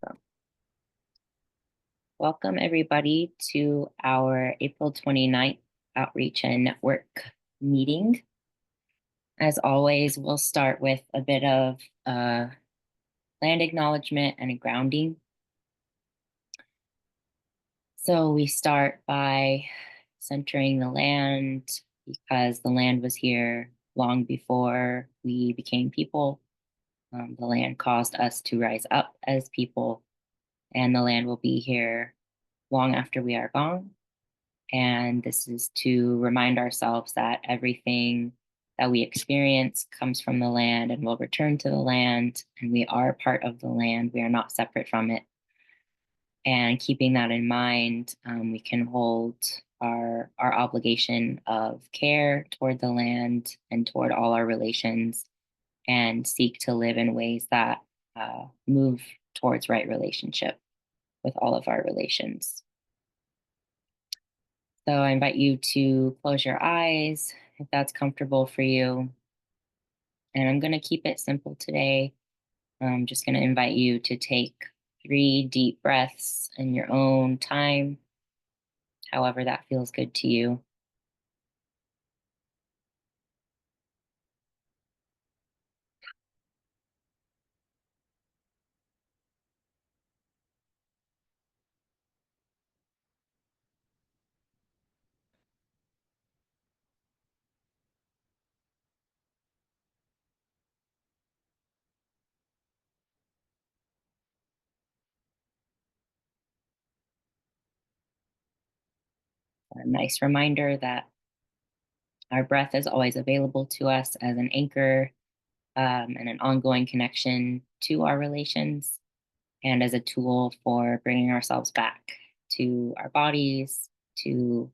So, welcome everybody to our April 29th Outreach and Network meeting. As always, we'll start with a bit of land acknowledgement and a grounding. So we start by centering the land because the land was here long before we became people. The land caused us to rise up as people, and the land will be here long after we are gone. And this is to remind ourselves that everything that we experience comes from the land and will return to the land, and we are part of the land. We are not separate from it. And keeping that in mind, we can hold our obligation of care toward the land and toward all our relations, and seek to live in ways that move towards right relationship with all of our relations. So I invite you to close your eyes if that's comfortable for you. And I'm going to keep it simple today. I'm just going to invite you to take 3 deep breaths in your own time, however that feels good to you. A nice reminder that our breath is always available to us as an anchor and an ongoing connection to our relations, and as a tool for bringing ourselves back to our bodies, to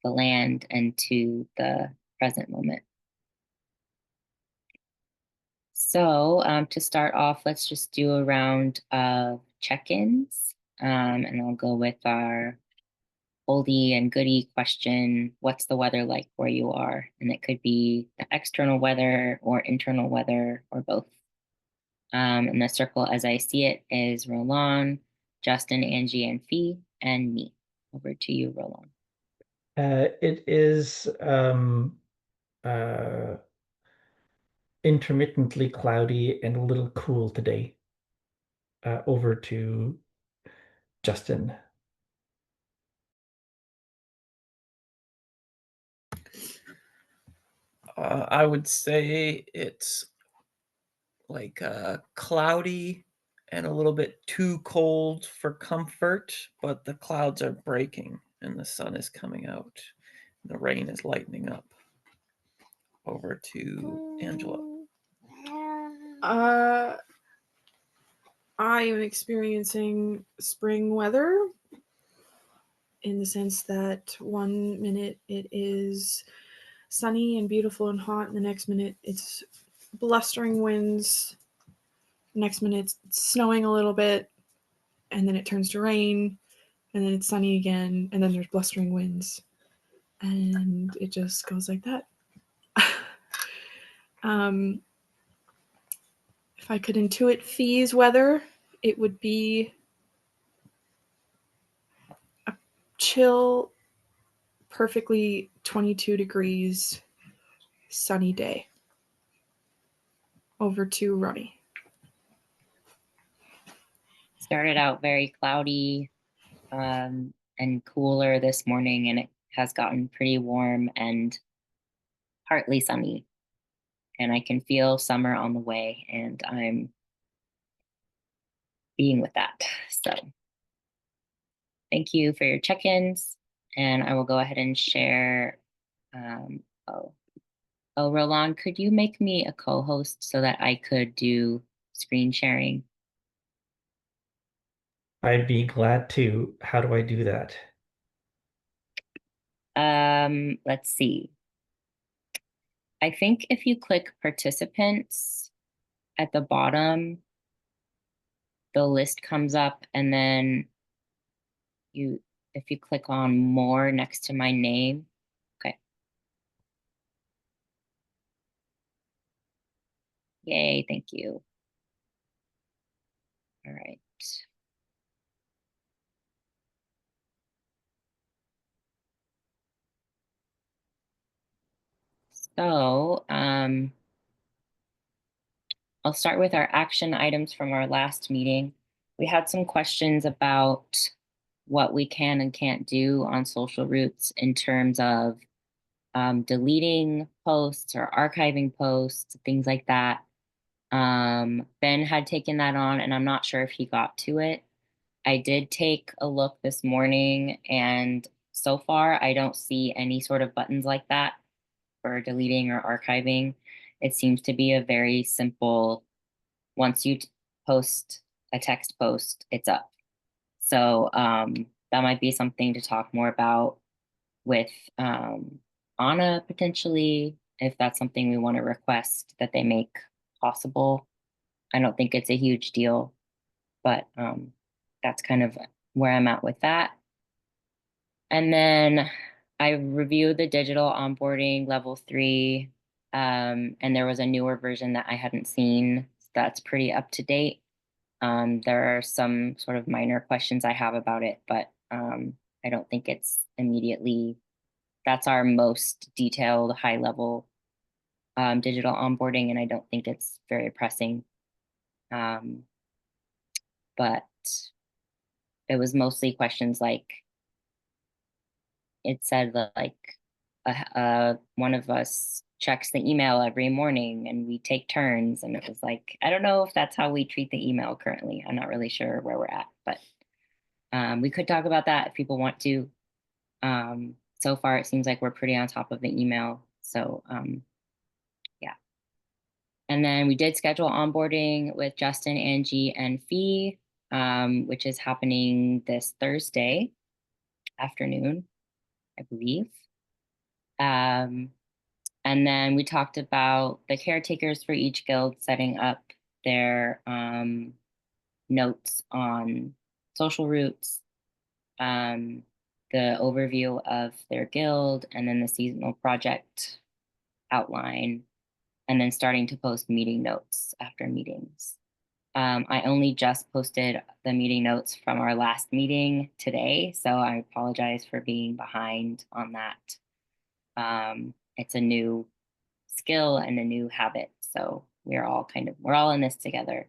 the land, and to the present moment. So to start off, let's just do a round of check-ins, and I'll go with our oldie and goodie question: what's the weather like where you are? And it could be the external weather or internal weather or both. And the circle as I see it is Roland, Justin, Angie, and Fee, and me. Over to you, Roland. It is intermittently cloudy and a little cool today. Over to Justin. I would say it's like cloudy and a little bit too cold for comfort, but the clouds are breaking and the sun is coming out. The rain is lightening up. Over to Angela. I am experiencing spring weather in the sense that one minute it is sunny and beautiful and hot, and the next minute it's blustering winds. Next minute it's snowing a little bit, and then it turns to rain, and then it's sunny again, and then there's blustering winds, and it just goes like that. If I could intuit Fee's weather, it would be a chill, perfectly 22 degrees, sunny day. Over to Ronnie. Started out very cloudy and cooler this morning, and it has gotten pretty warm and partly sunny. And I can feel summer on the way, and I'm being with that. So thank you for your check-ins, and I will go ahead and share. Roland, could you make me a co-host so that I could do screen sharing? I'd be glad to. How do I do that? Let's see. I think if you click participants at the bottom, the list comes up, and then if you click on more next to my name. Okay. Yay, thank you. All right, So I'll start with our action items from our last meeting. We had some questions about what we can and can't do on social routes in terms of deleting posts or archiving posts, things like that. Ben had taken that on, and I'm not sure if he got to it. I did take a look this morning, and so far I don't see any sort of buttons like that for deleting or archiving. It seems to be a very simple, once you post a text post, it's up. So that might be something to talk more about with Anna potentially, if that's something we want to request that they make possible. I don't think it's a huge deal, but that's kind of where I'm at with that. And then I reviewed the digital onboarding level 3, and there was a newer version that I hadn't seen. That's pretty up to date. There are some sort of minor questions I have about it, but I don't think it's immediately, that's our most detailed high level digital onboarding, and I don't think it's very pressing. But it was mostly questions like, it said that like one of us checks the email every morning and we take turns, and it was like, I don't know if that's how we treat the email currently. I'm not really sure where we're at, but we could talk about that if people want to. So far it seems like we're pretty on top of the email, so yeah. And then we did schedule onboarding with Justin, Angie, and Fee, which is happening this Thursday afternoon, I believe. And then we talked about the caretakers for each guild setting up their notes on social routes, the overview of their guild, and then the seasonal project outline, and then starting to post meeting notes after meetings. I only just posted the meeting notes from our last meeting today, so I apologize for being behind on that. It's a new skill and a new habit, so we're all in this together.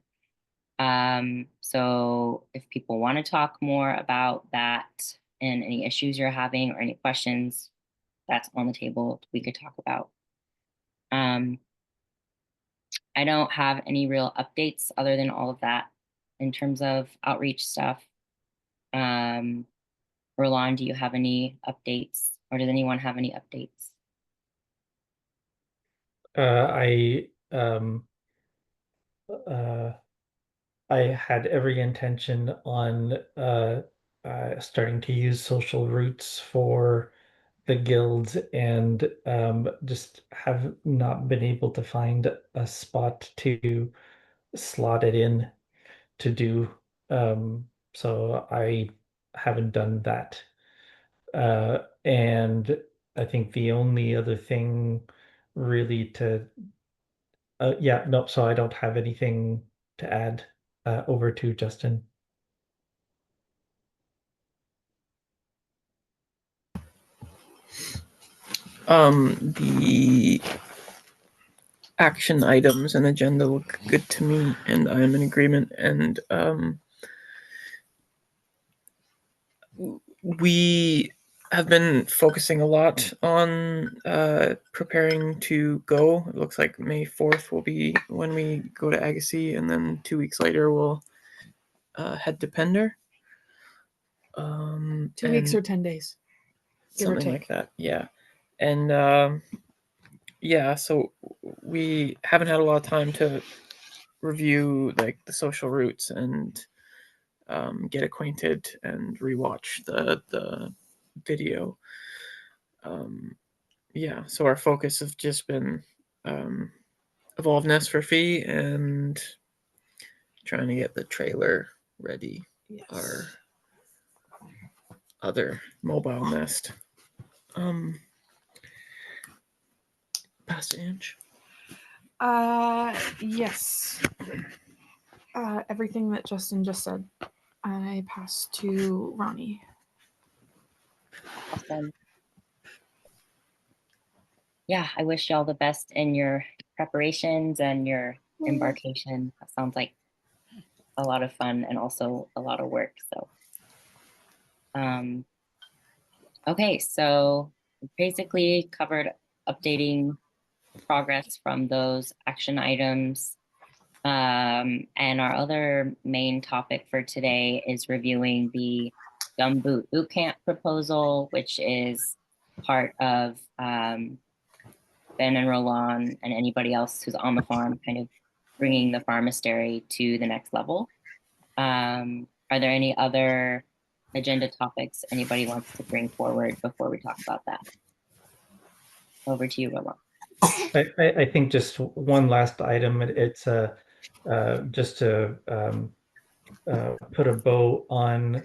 So if people want to talk more about that and any issues you're having or any questions, that's on the table we could talk about. I don't have any real updates other than all of that in terms of outreach stuff. Roland, do you have any updates, or does anyone have any updates? I had every intention on starting to use social routes for the guilds, and just have not been able to find a spot to slot it in to do. So I haven't done that. And I think the only other thing really to yeah, no, so I don't have anything to add over to Justin. The action items and agenda look good to me, and I'm in agreement. And we have been focusing a lot on preparing to go. It looks like May 4th will be when we go to Agassiz, and then 2 weeks later we'll head to Pender. 2 weeks or 10 days, give or something take. like that. Yeah. And yeah, so we haven't had a lot of time to review like the social routes and get acquainted and rewatch the video. Yeah, so our focus has just been evolvedness for Fee and trying to get the trailer ready. Yes. Our other mobile nest. Pass to Ange. Yes. Everything that Justin just said, I pass to Ronnie. Awesome. Yeah, I wish you all the best in your preparations and your embarkation. That sounds like a lot of fun and also a lot of work. So, okay, so basically covered updating progress from those action items. And our other main topic for today is reviewing the Gumboot Bootcamp proposal, which is part of Ben and Roland and anybody else who's on the farm, kind of bringing the pharmastery to the next level. Are there any other agenda topics anybody wants to bring forward before we talk about that? Over to you, Roland. I think just one last item. It's just to put a bow on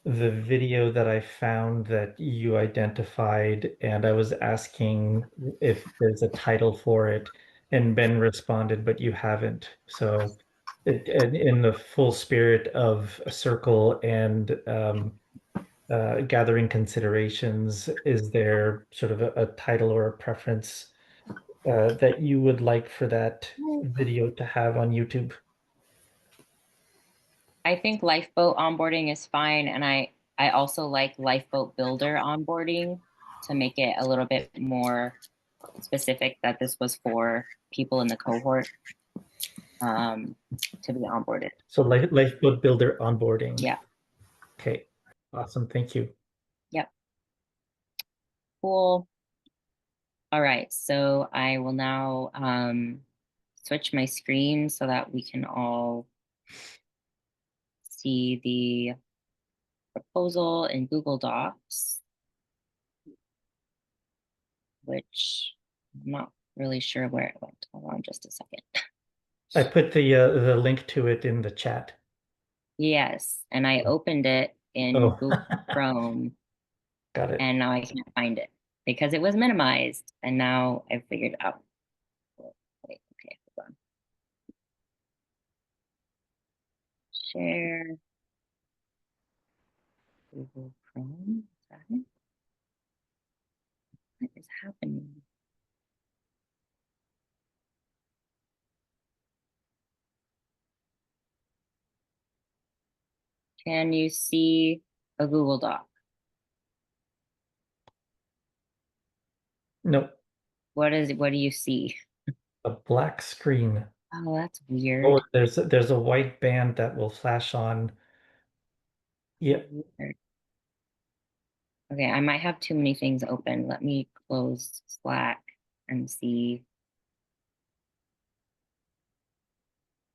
the video that I found that you identified, and I was asking if there's a title for it, and Ben responded, but you haven't. So, in the full spirit of a circle and gathering considerations, is there sort of a title or a preference that you would like for that video to have on YouTube? I think lifeboat onboarding is fine, and I also like lifeboat builder onboarding to make it a little bit more specific that this was for people in the cohort to be onboarded. So lifeboat builder onboarding. Yeah. Okay. Awesome. Thank you. Yep. Cool. All right. So I will now switch my screen so that we can all see the proposal in Google Docs, which I'm not really sure where it went. Hold on just a second. I put the link to it in the chat. Yes, and I opened it in Oh. Google Chrome, Got it. and now I can't find it because it was minimized, and now I figured it out. Wait, okay, hold on. Share Google Chrome. Is that it? What is happening? Can you see a Google Doc? No, What do you see? a black screen. Oh, that's weird. Oh, there's a white band that will flash on. Yeah. Weird. Okay, I might have too many things open. Let me close Slack and see.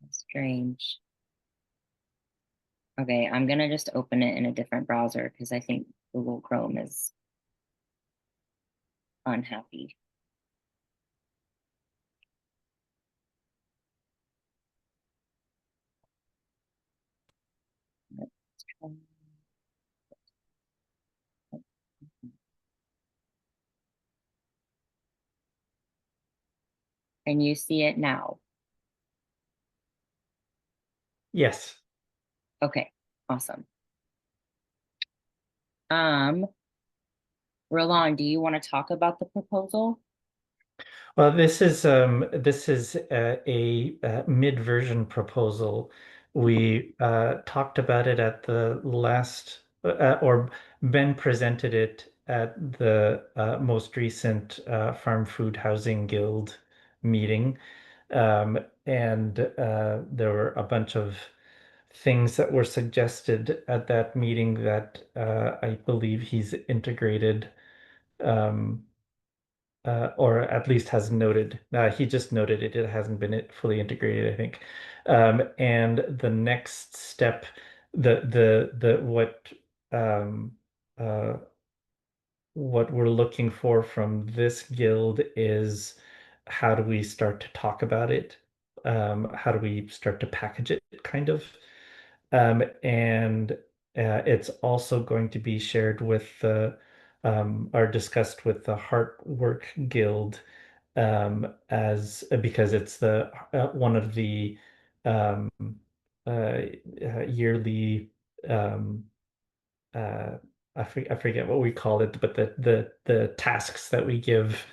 That's strange. Okay, I'm gonna just open it in a different browser because I think Google Chrome is unhappy. Let's try. Can you see it now? Yes. Okay, awesome. Roland, do you want to talk about the proposal? Well, this is a mid-version proposal. We talked about it at the last, or Ben presented it at the most recent Farm Food Housing Guild meeting, and there were a bunch of things that were suggested at that meeting that I believe he's integrated. Um, or at least has noted. He just noted it. It hasn't been fully integrated, I think. And the next step, um, uh, what we're looking for from this guild is how do we start to talk about it? How do we start to package it, kind of? And it's also going to be shared with the or discussed with the Heart Work Guild as because it's the one of the um, yearly um, I forget what we call it, but the tasks that we give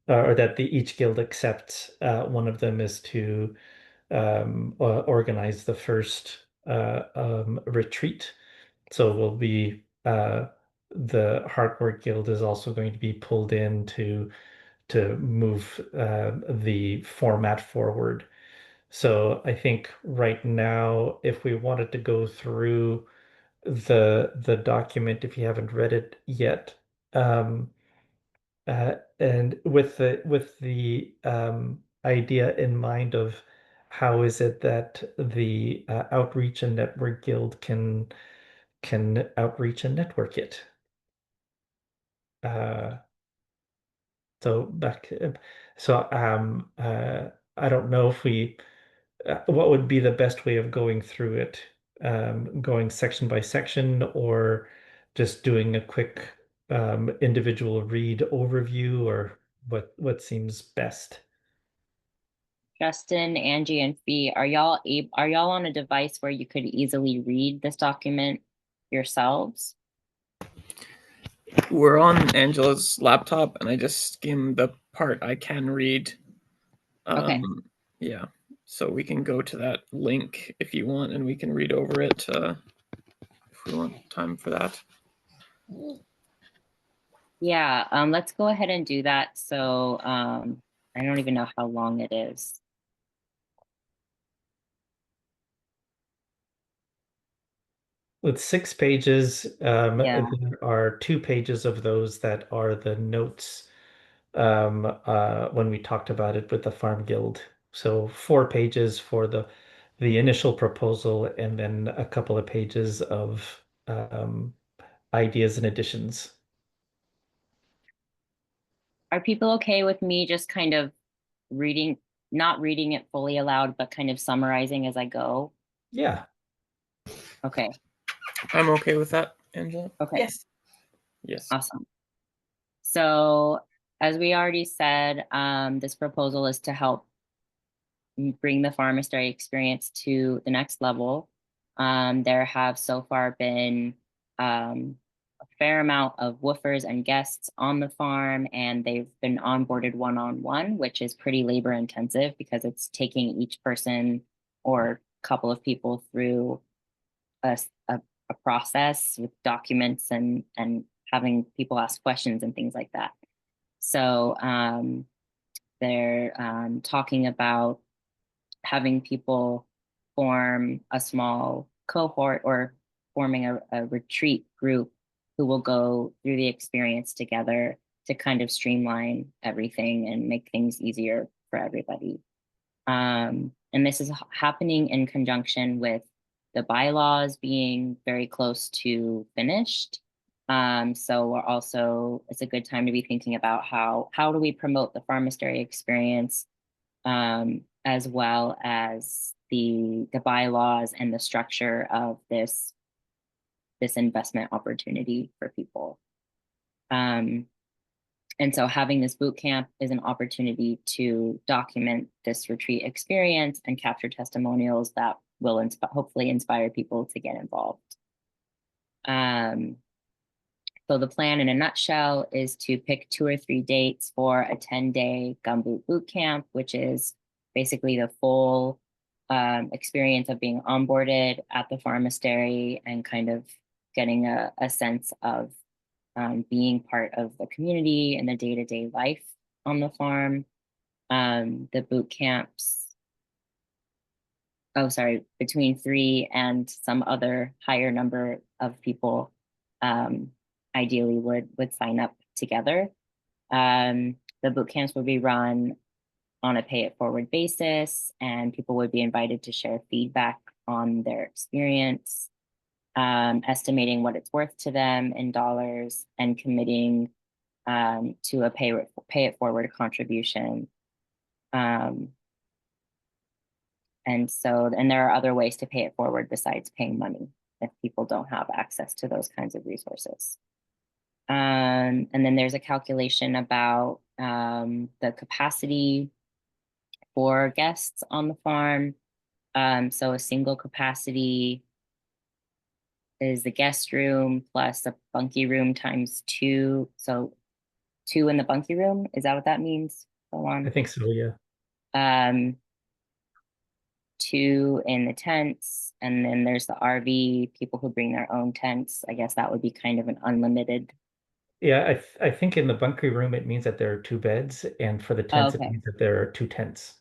or that each guild accepts. One of them is to organize the first retreat. So we'll be the Hardware Guild is also going to be pulled in to move the format forward. So I think right now, if we wanted to go through the document, if you haven't read it yet, um, and with the idea in mind of how is it that the Outreach and Network Guild can outreach and network it. Uh, so back, so I don't know if we what would be the best way of going through it, going section by section or just doing a quick individual read overview, or what seems best? Justin, Angie, and Fee, are y'all on a device where you could easily read this document yourselves? We're on Angela's laptop, and I just skimmed the part I can read. Okay. Yeah, so we can go to that link if you want, and we can read over it if we want time for that. Yeah, let's go ahead and do that. So I don't even know how long it is. It's 6 pages. Yeah. There are 2 pages of those that are the notes when we talked about it with the Farm Guild. So 4 pages for the initial proposal, and then a couple of pages of ideas and additions. Are people okay with me just kind of reading, not reading it fully aloud, but kind of summarizing as I go? Yeah. Okay. I'm okay with that, Angela. Okay. Yes. Yes. Awesome. So as we already said, this proposal is to help bring the pharmacery experience to the next level. There have so far been a fair amount of woofers and guests on the farm, and they've been onboarded one-on-one, which is pretty labor intensive because it's taking each person or couple of people through a process with documents and having people ask questions and things like that. So they're talking about having people form a small cohort or forming a retreat group who will go through the experience together to kind of streamline everything and make things easier for everybody. And this is happening in conjunction with the bylaws being very close to finished. So we're also, it's a good time to be thinking about how do we promote the pharmacery experience, as well as the bylaws and the structure of this investment opportunity for people. And so having this boot camp is an opportunity to document this retreat experience and capture testimonials that will hopefully inspire people to get involved. So the plan in a nutshell is to pick 2 or 3 dates for a 10-day gumboot boot camp, which is basically the full experience of being onboarded at the pharmacery and kind of getting a sense of being part of the community and the day-to-day life on the farm. The boot camps, between 3 and some other higher number of people ideally would sign up together. The boot camps would be run on a pay it forward basis, and people would be invited to share feedback on their experience, estimating what it's worth to them in dollars, and committing to a pay it forward contribution. And there are other ways to pay it forward besides paying money if people don't have access to those kinds of resources. And then there's a calculation about the capacity for guests on the farm. So a single capacity is the guest room plus a bunkie room times 2. So 2 in the bunkie room. Is that what that means? Go I on. think so, yeah. 2 in the tents, and then there's the RV, people who bring their own tents. I guess that would be kind of an unlimited. Yeah, I think in the bunker room it means that there are 2 beds, and for the Oh, tents it okay. means that there are 2 tents.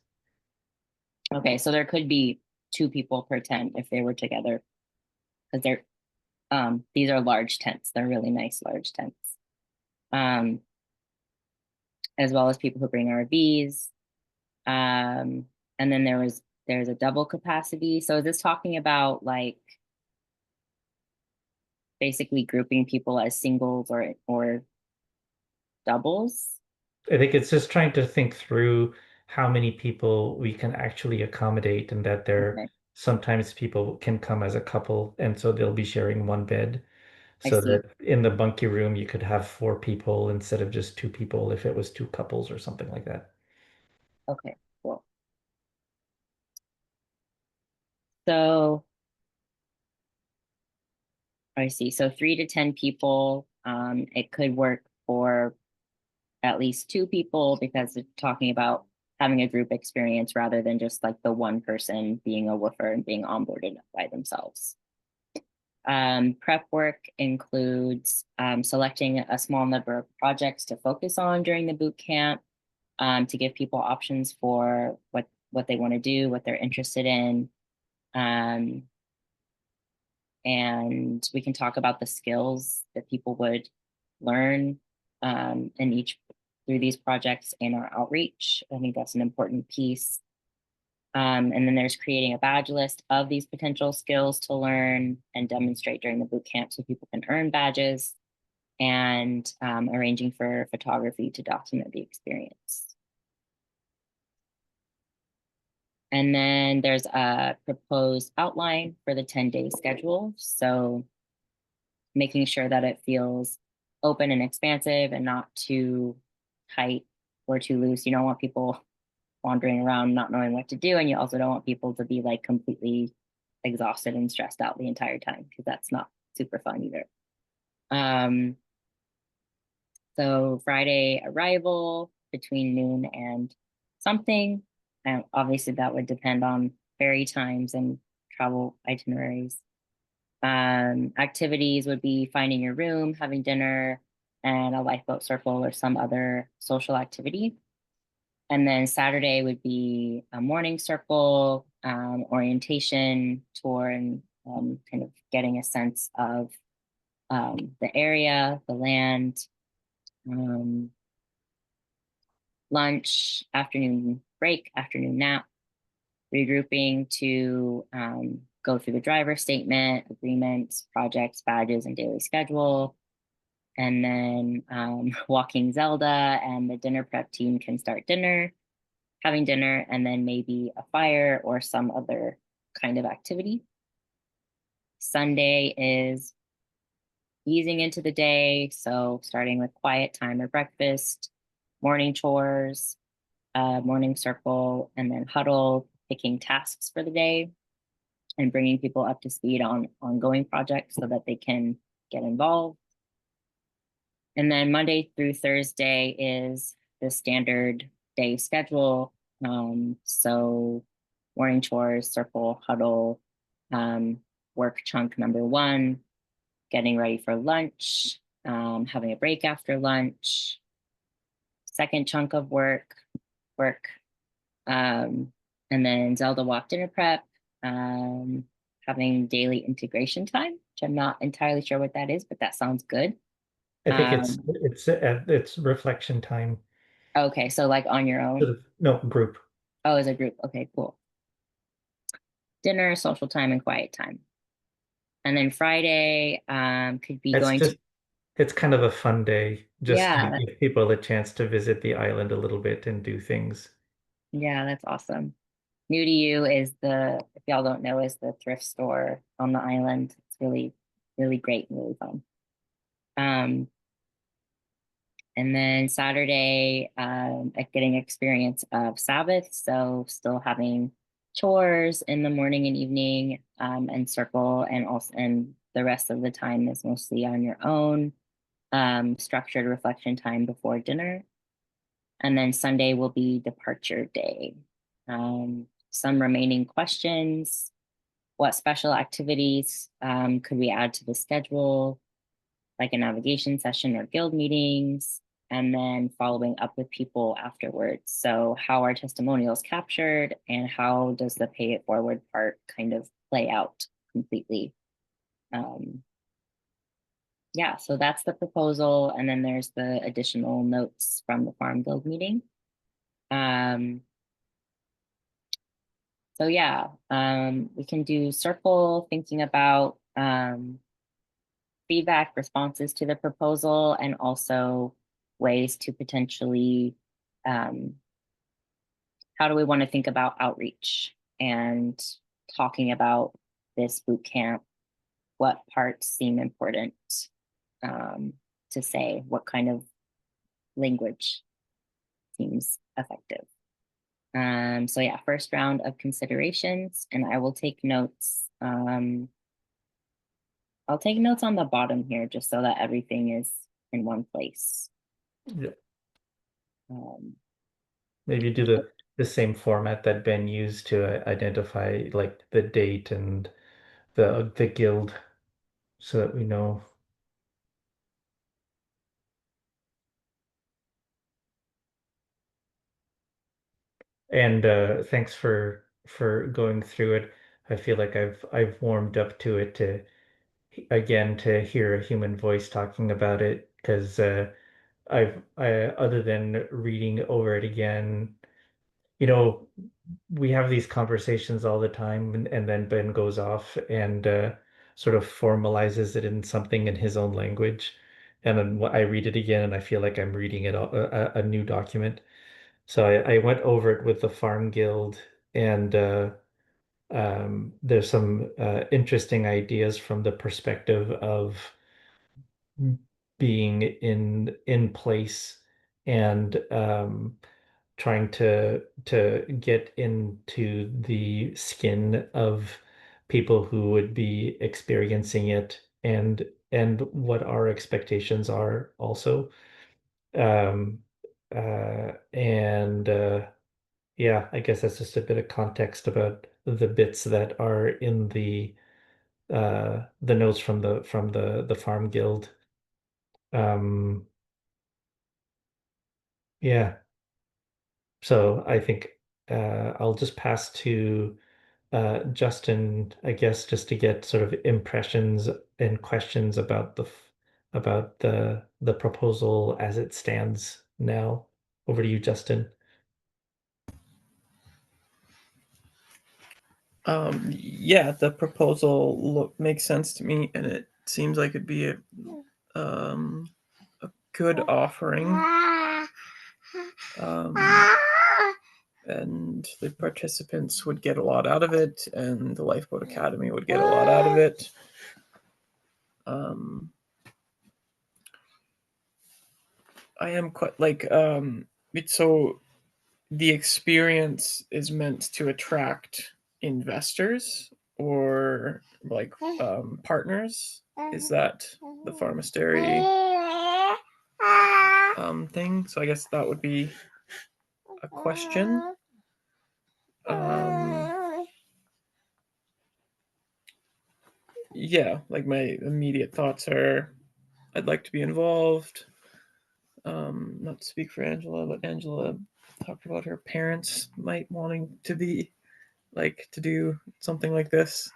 Okay, so there could be 2 people per tent if they were together, because these are large tents. They're really nice large tents. Um, as well as people who bring RVs. And then there's a double capacity. So is this talking about like basically grouping people as singles or doubles? I think it's just trying to think through how many people we can actually accommodate, and that there Okay, sometimes people can come as a couple, and so they'll be sharing 1 bed. I So see. that in the bunkie room you could have 4 people instead of just 2 people if it was 2 couples or something like that. Okay, cool. So I see. So 3 to 10 people. It could work for at least 2 people because it's talking about having a group experience rather than just like the one person being a woofer and being onboarded by themselves. Prep work includes selecting a small number of projects to focus on during the boot camp, to give people options for what they want to do, what they're interested in. Um, and we can talk about the skills that people would learn in each through these projects in our outreach. I think that's an important piece. And then there's creating a badge list of these potential skills to learn and demonstrate during the boot camp so people can earn badges, and arranging for photography to document the experience. And then there's a proposed outline for the 10-day schedule. So making sure that it feels open and expansive and not too tight or too loose. You don't want people wandering around not knowing what to do, and you also don't want people to be like completely exhausted and stressed out the entire time, because that's not super fun either. So Friday arrival between noon and something, and obviously that would depend on ferry times and travel itineraries. Activities would be finding your room, having dinner, and a lifeboat circle or some other social activity. And then Saturday would be a morning circle, orientation tour, and kind of getting a sense of the area, the land, um, lunch, afternoon break, afternoon nap, regrouping to go through the driver statement, agreements, projects, badges, and daily schedule. And then walking Zelda, and the dinner prep team can start having dinner, and then maybe a fire or some other kind of activity. Sunday is easing into the day. So starting with quiet time or breakfast, morning chores, morning circle, and then huddle, picking tasks for the day and bringing people up to speed on ongoing projects so that they can get involved. And then Monday through Thursday is the standard day schedule. So morning chores, circle, huddle, work chunk number 1, getting ready for lunch, having a break after lunch, second chunk of work, and then Zelda walk dinner prep, having daily integration time, which I'm not entirely sure what that is, but that sounds good. I think it's reflection time. Okay, so like on your own. No, group. Oh, as a group. Okay, cool. Dinner, social time, and quiet time. And then Friday could be It's going just to, it's kind of a fun day just to yeah, give people a chance to visit the island a little bit and do things. yeah, that's awesome. New to You is if y'all don't know, is the thrift store on the island. It's really, really great and really fun. And then Saturday, getting experience of Sabbath. So still having chores in the morning and evening, and circle, and the rest of the time is mostly on your own. Structured reflection time before dinner. And then Sunday will be departure day. Some remaining questions. What special activities could we add to the schedule, like a navigation session or guild meetings? And then following up with people afterwards. So how are testimonials captured, and how does the pay it forward part kind of play out completely? Yeah, so that's the proposal. And then there's the additional notes from the Farm Guild meeting. So yeah, we can do circle, thinking about feedback, responses to the proposal, and also ways to potentially, how do we want to think about outreach and talking about this boot camp? What parts seem important to say? What kind of language seems effective? So yeah, first round of considerations, and I will take notes. I'll take notes on the bottom here just so that everything is in one place. Yeah. Um, Maybe do the same format that Ben used to identify like the date and the guild so that we know. And thanks for going through it. I feel like I've warmed up to it to hear a human voice talking about it because I other than reading over it again, you know, we have these conversations all the time, and then Ben goes off and sort of formalizes it in something in his own language, and then I read it again, and I feel like I'm reading a new document. So I went over it with the Farm Guild, and there's some interesting ideas from the perspective of being in place and trying to get into the skin of people who would be experiencing it and what our expectations are also. Um, and yeah, I guess that's just a bit of context about the bits that are in the notes from the Farm Guild. Um, yeah. So I think I'll just pass to Justin, I guess, just to get sort of impressions and questions about about the proposal as it stands now. Over to you, Justin. Yeah, the proposal makes sense to me, and it seems like it'd be a good offering. And the participants would get a lot out of it, and the Lifeboat Academy would get a lot out of it. I am quite like it's so the experience is meant to attract investors or like partners. Is that the pharmastery thing? So I guess that would be a question. Yeah, like my immediate thoughts are I'd like to be involved. Not to speak for Angela, but Angela talked about her parents might wanting to be like to do something like this.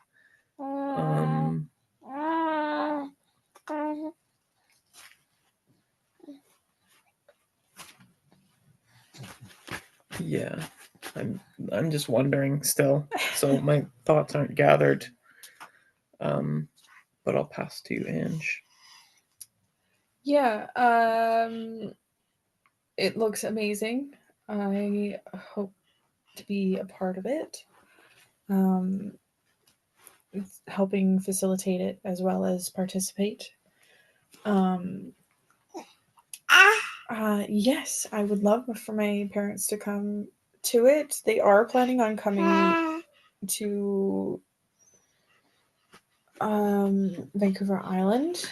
Yeah, I'm just wondering still, so my thoughts aren't gathered. But I'll pass to Ange. Yeah, it looks amazing. I hope to be a part of it. Helping facilitate it as well as participate. Yes, I would love for my parents to come to it. They are planning on coming to Vancouver Island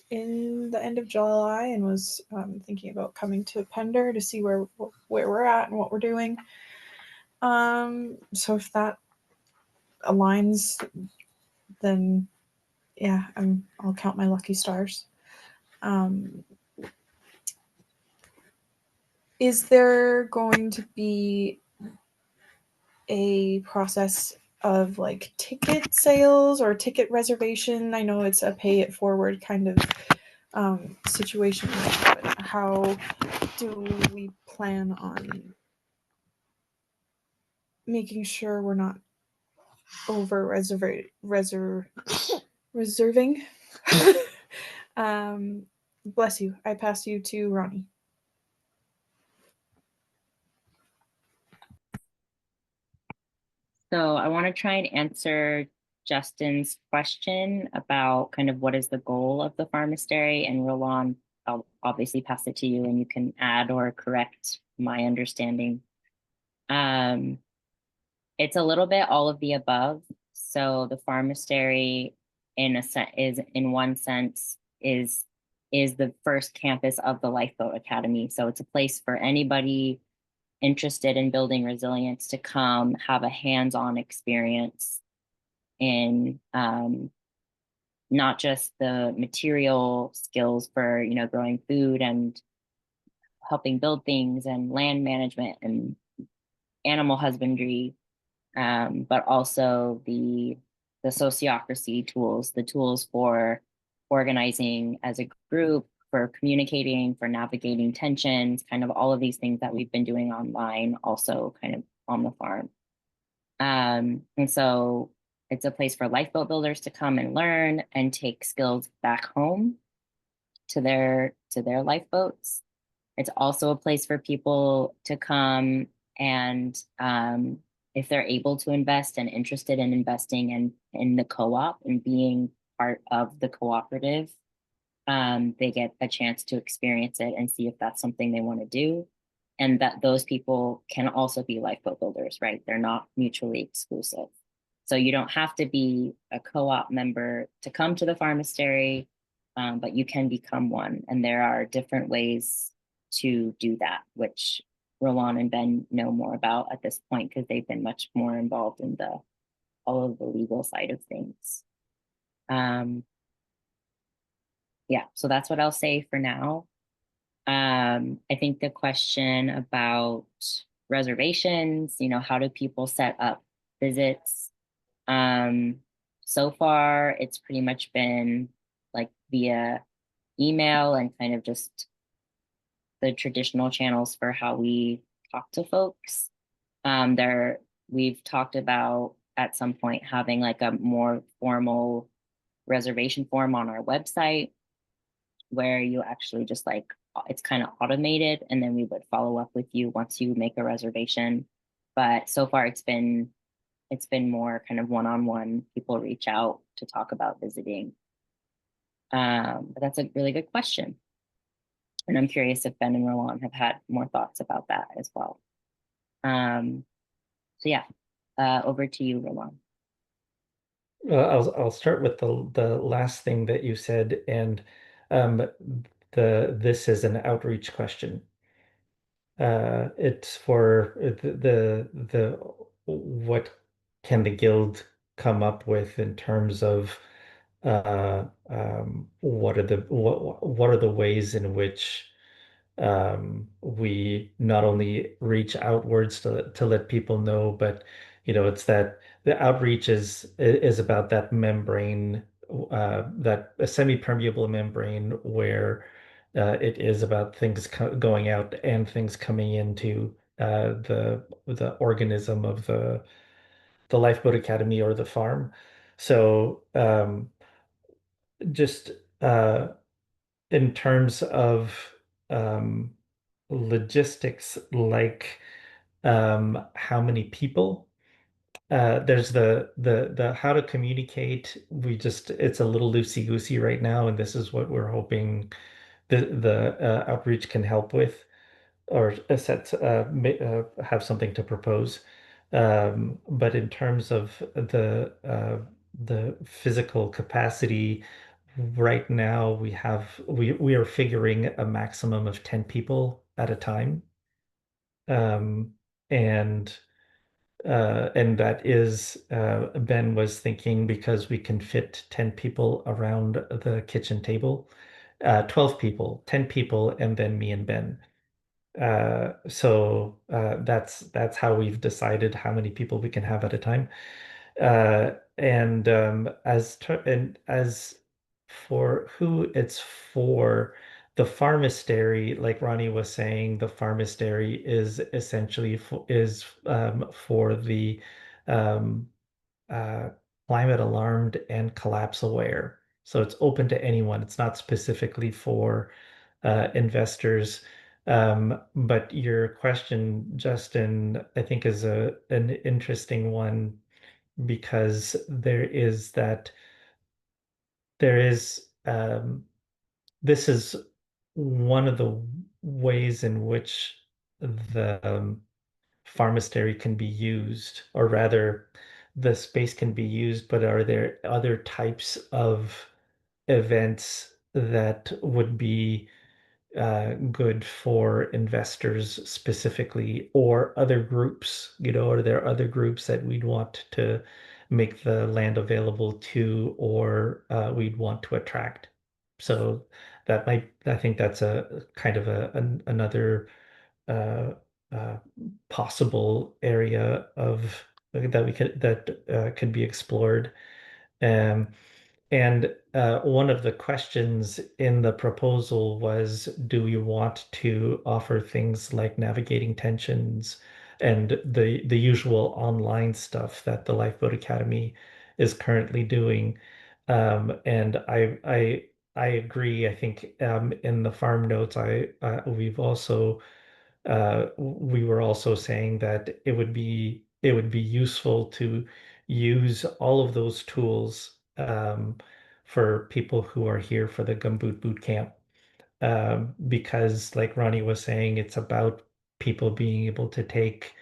in the end of July and was thinking about coming to Pender to see where we're at and what we're doing. So if that aligns, then yeah, I'll count my lucky stars. Is there going to be a process of like ticket sales or ticket reservation? I know it's a pay it forward kind of situation, but how do we plan on making sure we're not over reserving? Bless you. I pass you to Ronnie. So I want to try and answer Justin's question about kind of what is the goal of the pharmastery, and Roland, I'll obviously pass it to you and you can add or correct my understanding. It's a little bit all of the above. So the pharmastery is in one sense is the first campus of the Lifeboat Academy. So it's a place for anybody interested in building resilience to come have a hands-on experience in not just the material skills for growing food and helping build things and land management and animal husbandry, but also the sociocracy tools, the tools for organizing as a group, for communicating, for navigating tensions, kind of all of these things that we've been doing online, also kind of on the farm. And so it's a place for lifeboat builders to come and learn and take skills back home to their lifeboats. It's also a place for people to come and if they're able to invest and interested in investing in the co-op and being part of the cooperative, they get a chance to experience it and see if that's something they want to do. And that those people can also be lifeboat builders, right? They're not mutually exclusive. So you don't have to be a co-op member to come to the pharmastery, but you can become one. And there are different ways to do that, which Roland and Ben know more about at this point because they've been much more involved in all of the legal side of things. Yeah, so that's what I'll say for now. I think the question about reservations, how do people set up visits? So far, it's pretty much been like via email and kind of just the traditional channels for how we talk to folks. We've talked about at some point having like a more formal reservation form on our website where you actually just like, it's kind of automated, and then we would follow up with you once you make a reservation. But so far it's been more kind of one-on-one. People reach out to talk about visiting. But that's a really good question. And I'm curious if Ben and Roland have had more thoughts about that as well. So yeah, over to you, Roland. I'll start with the last thing that you said, and this is an outreach question. It's for the what can the guild come up with in terms of what are the ways in which we not only reach outwards to let people know, but it's that the outreach is about that membrane, that a semi-permeable membrane where it is about things going out and things coming into the organism of the Lifeboat Academy or the farm. So just in terms of um, logistics, like how many people. There's the how to communicate. It's a little loosey-goosey right now, and this is what we're hoping the outreach can help with, or have something to propose. But in terms of the physical capacity, right now we are figuring a maximum of 10 people at a time. Um, and and that is Ben was thinking because we can fit 10 people around the kitchen table, 12 people, 10 people, and then me and Ben. So that's how we've decided how many people we can have at a time. And as for who it's for, the pharmastery, like Ronnie was saying, the pharmastery is essentially for the um, uh, climate alarmed and collapse aware. So it's open to anyone. It's not specifically for investors. But your question, Justin, I think is a an interesting one because there is this is one of the ways in which the pharmastery can be used, or rather, the space can be used, but are there other types of events that would be good for investors specifically, or other groups, are there other groups that we'd want to make the land available to, or we'd want to attract? So I think that's a kind of another uh, uh, possible area of that could be explored. Um, and one of the questions in the proposal was, do we want to offer things like navigating tensions and the usual online stuff that the Lifeboat Academy is currently doing? And I agree. I think in the farm notes, we were also saying that it would be useful to use all of those tools for people who are here for the Gumboot Boot Camp. Because like Ronnie was saying, it's about people being able to take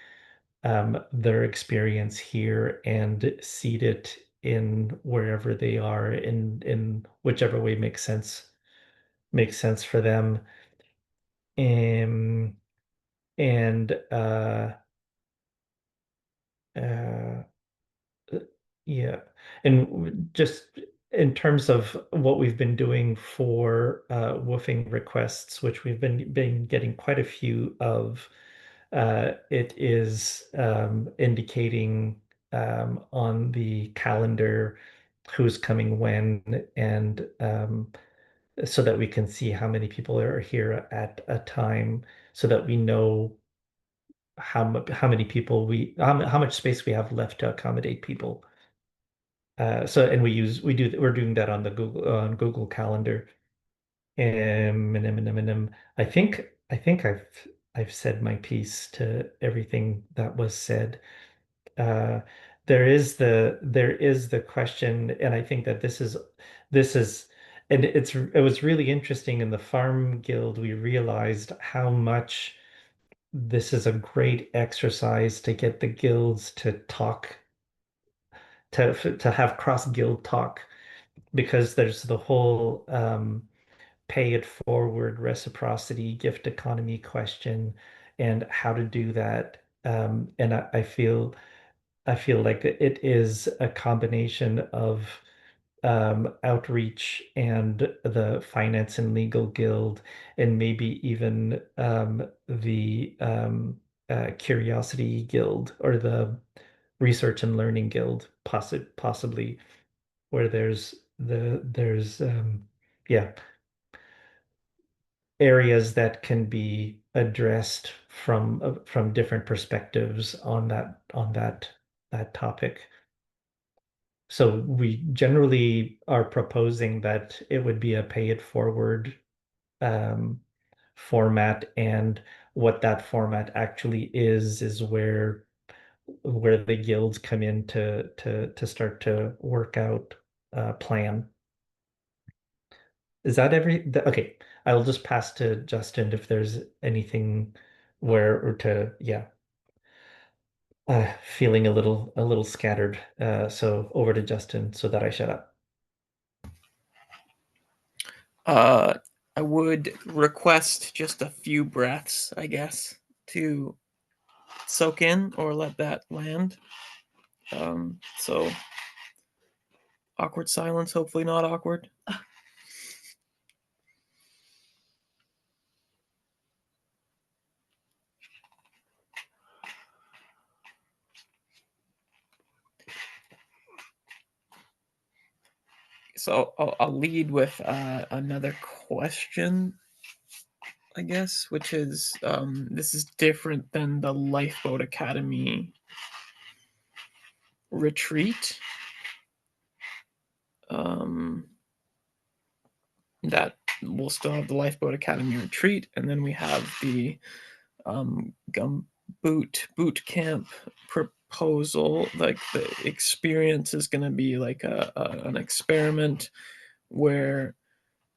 their experience here and seed it in wherever they are in whichever way makes sense for them. Um, and uh, yeah, and just in terms of what we've been doing for woofing requests, which we've been getting quite a few of, it is indicating on the calendar who's coming when, and so that we can see how many people are here at a time, so that we know how many people how much space we have left to accommodate people. And we're doing that on the Google Calendar. I think I've said my piece to everything that was said. Uh, there is the question, and I think that this is and it was really interesting in the Farm Guild. We realized how much this is a great exercise to get the guilds to talk to have cross guild talk, because there's the whole pay it forward reciprocity gift economy question and how to do that. And I feel like it is a combination of outreach and the finance and legal guild, and maybe even the curiosity guild, or the research and learning guild, possibly, where there's yeah, areas that can be addressed from different perspectives on that topic. So we generally are proposing that it would be a pay it forward um, format, and what that format actually is where the guilds come in to start to work out a plan. Is that okay? I'll just pass to Justin if there's anything where or to yeah. feeling a little scattered. So over to Justin so that I shut up. I would request just a few breaths, I guess, to soak in or let that land. So awkward silence, hopefully not awkward. So I'll lead with another question, I guess, which is this is different than the Lifeboat Academy retreat. That we'll still have the Lifeboat Academy retreat, and then we have the boot camp proposal. Like the experience is going to be like an experiment where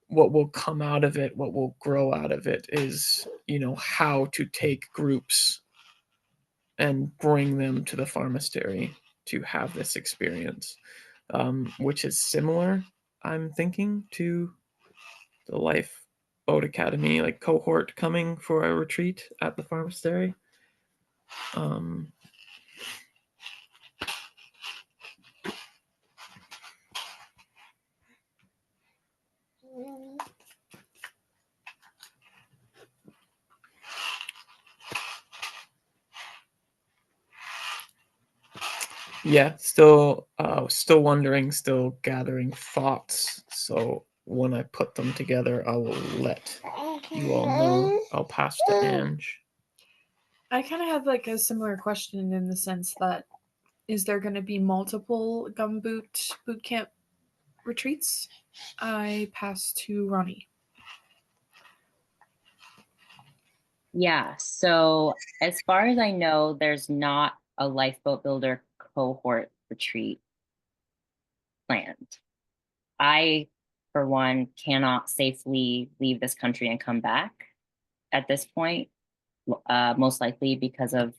what will come out of it, what will grow out of it is, how to take groups and bring them to the pharmastery to have this experience, which is similar, I'm thinking, to the Lifeboat Academy like cohort coming for a retreat at the pharmastery. Yeah, still wondering, still gathering thoughts. So when I put them together, I will let you all know. I'll pass to Ange. I kind of have like a similar question in the sense that is there going to be multiple gumboot boot camp retreats? I pass to Ronnie. Yeah, so as far as I know, there's not a lifeboat builder cohort retreat planned. I, for one, cannot safely leave this country and come back at this point, most likely because of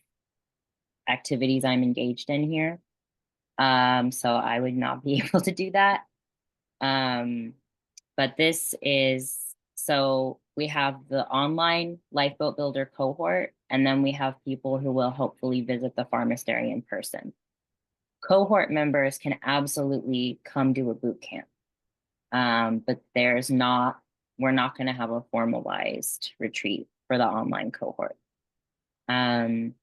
activities I'm engaged in here. So I would not be able to do that. But this is, so we have the online lifeboat builder cohort, and then we have people who will hopefully visit the pharmastery in person. Cohort members can absolutely come do a boot camp. But we're not going to have a formalized retreat for the online cohort. The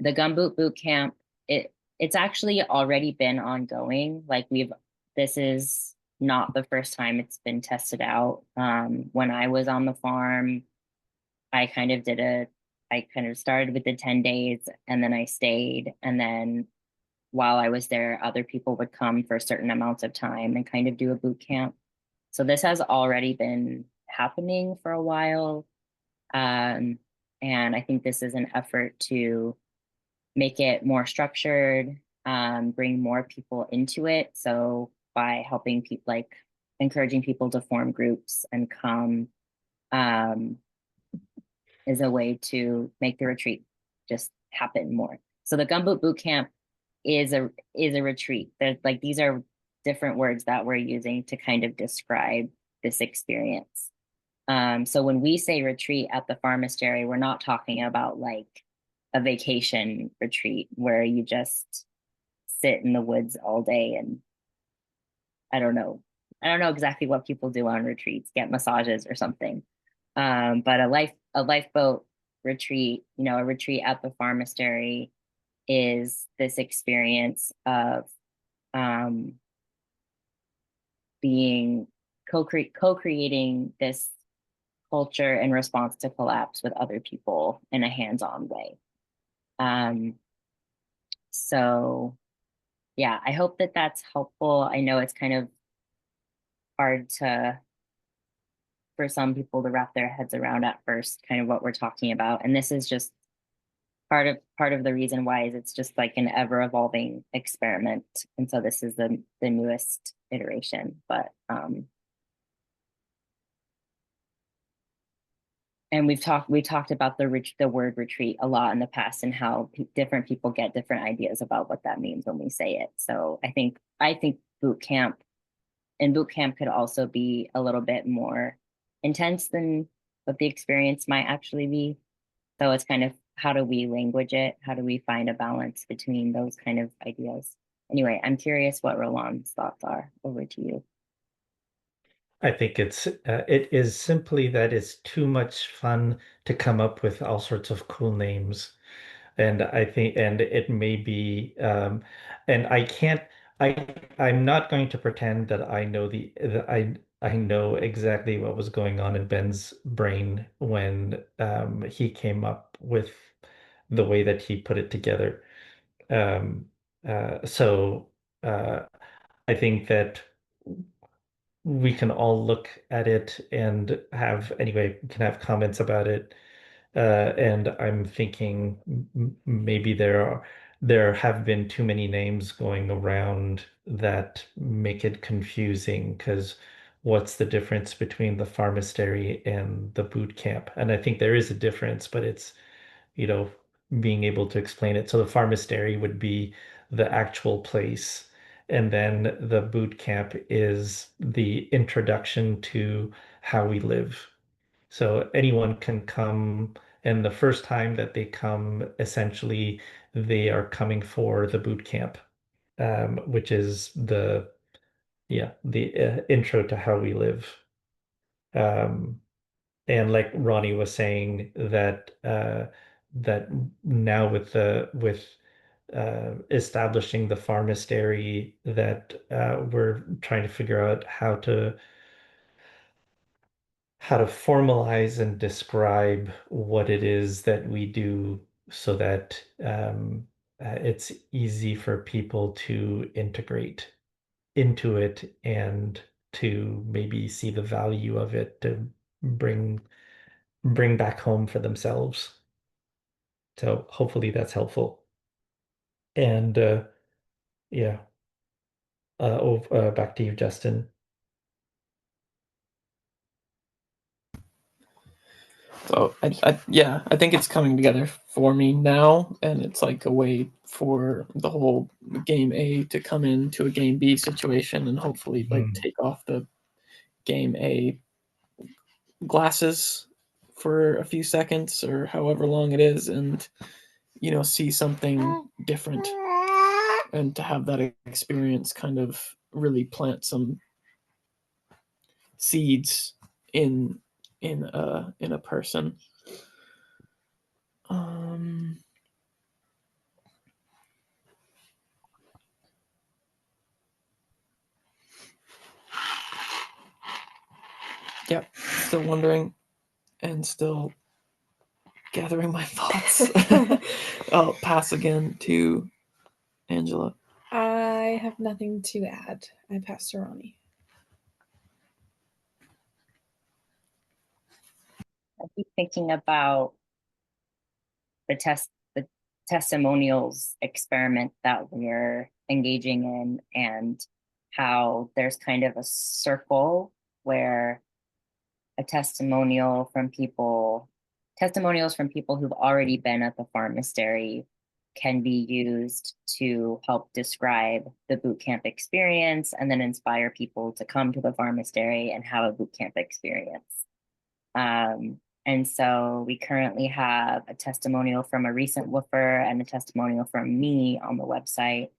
Gumboot Boot Camp, it's actually already been ongoing. Like this is not the first time it's been tested out. When I was on the farm, I kind of started with the 10 days and then I stayed. And then while I was there, other people would come for certain amounts of time and kind of do a boot camp. So this has already been happening for a while. And I think this is an effort to make it more structured, bring more people into it. So by helping people, like encouraging people to form groups and come, is a way to make the retreat just happen more. So the Gumboot Boot Camp is a retreat. There's like, these are different words that we're using to kind of describe this experience. So when we say retreat at the pharmastery, we're not talking about like a vacation retreat where you just sit in the woods all day and I don't know exactly what people do on retreats, get massages or something. But a lifeboat retreat, a retreat at the pharmastery is this experience of being co-creating this culture in response to collapse with other people in a hands-on way. So yeah, I hope that that's helpful. I know it's kind of hard for some people to wrap their heads around at first, kind of what we're talking about. And this is just part of the reason why is it's just like an ever evolving experiment. And so this is the newest iteration, but And we talked about the word retreat a lot in the past, and how different people get different ideas about what that means when we say it. So I think boot camp could also be a little bit more intense than what the experience might actually be. So it's kind of, how do we language it? How do we find a balance between those kind of ideas? Anyway, I'm curious what Roland's thoughts are. Over to you. I think it is simply that it's too much fun to come up with all sorts of cool names. And I think, and it may be, and I can't, I'm not going to pretend that I know I know exactly what was going on in Ben's brain when he came up with the way that he put it together. Um, so I think that we can all look at it and we can have comments about it. And I'm thinking maybe there have been too many names going around that make it confusing, because what's the difference between the pharmastery and the boot camp? And I think there is a difference, but it's, you know, being able to explain it. So the pharmastery would be the actual place, and then the boot camp is the introduction to how we live. So anyone can come, and the first time that they come, essentially, they are coming for the boot camp, which is the intro to how we live. Um, and like Ronnie was saying, that now with establishing the pharmastery, that we're trying to figure out how to formalize and describe what it is that we do, so that it's easy for people to integrate into it, and to maybe see the value of it, to bring bring back home for themselves. So hopefully that's helpful. And yeah, back to you, Justin. So I think it's coming together for me now, and it's like a way for the whole game A to come into a game B situation, and hopefully like take off the game A glasses for a few seconds or however long it is, and see something different, and to have that experience kind of really plant some seeds in a person. Yep, still wondering and still gathering my thoughts. I'll pass again to Angela. I have nothing to add. I pass to Ronnie. I keep thinking about the testimonials experiment that we're engaging in, and how there's kind of a circle where testimonials from people who've already been at the pharmastery can be used to help describe the boot camp experience, and then inspire people to come to the pharmastery and have a boot camp experience. And so we currently have a testimonial from a recent woofer and a testimonial from me on the website.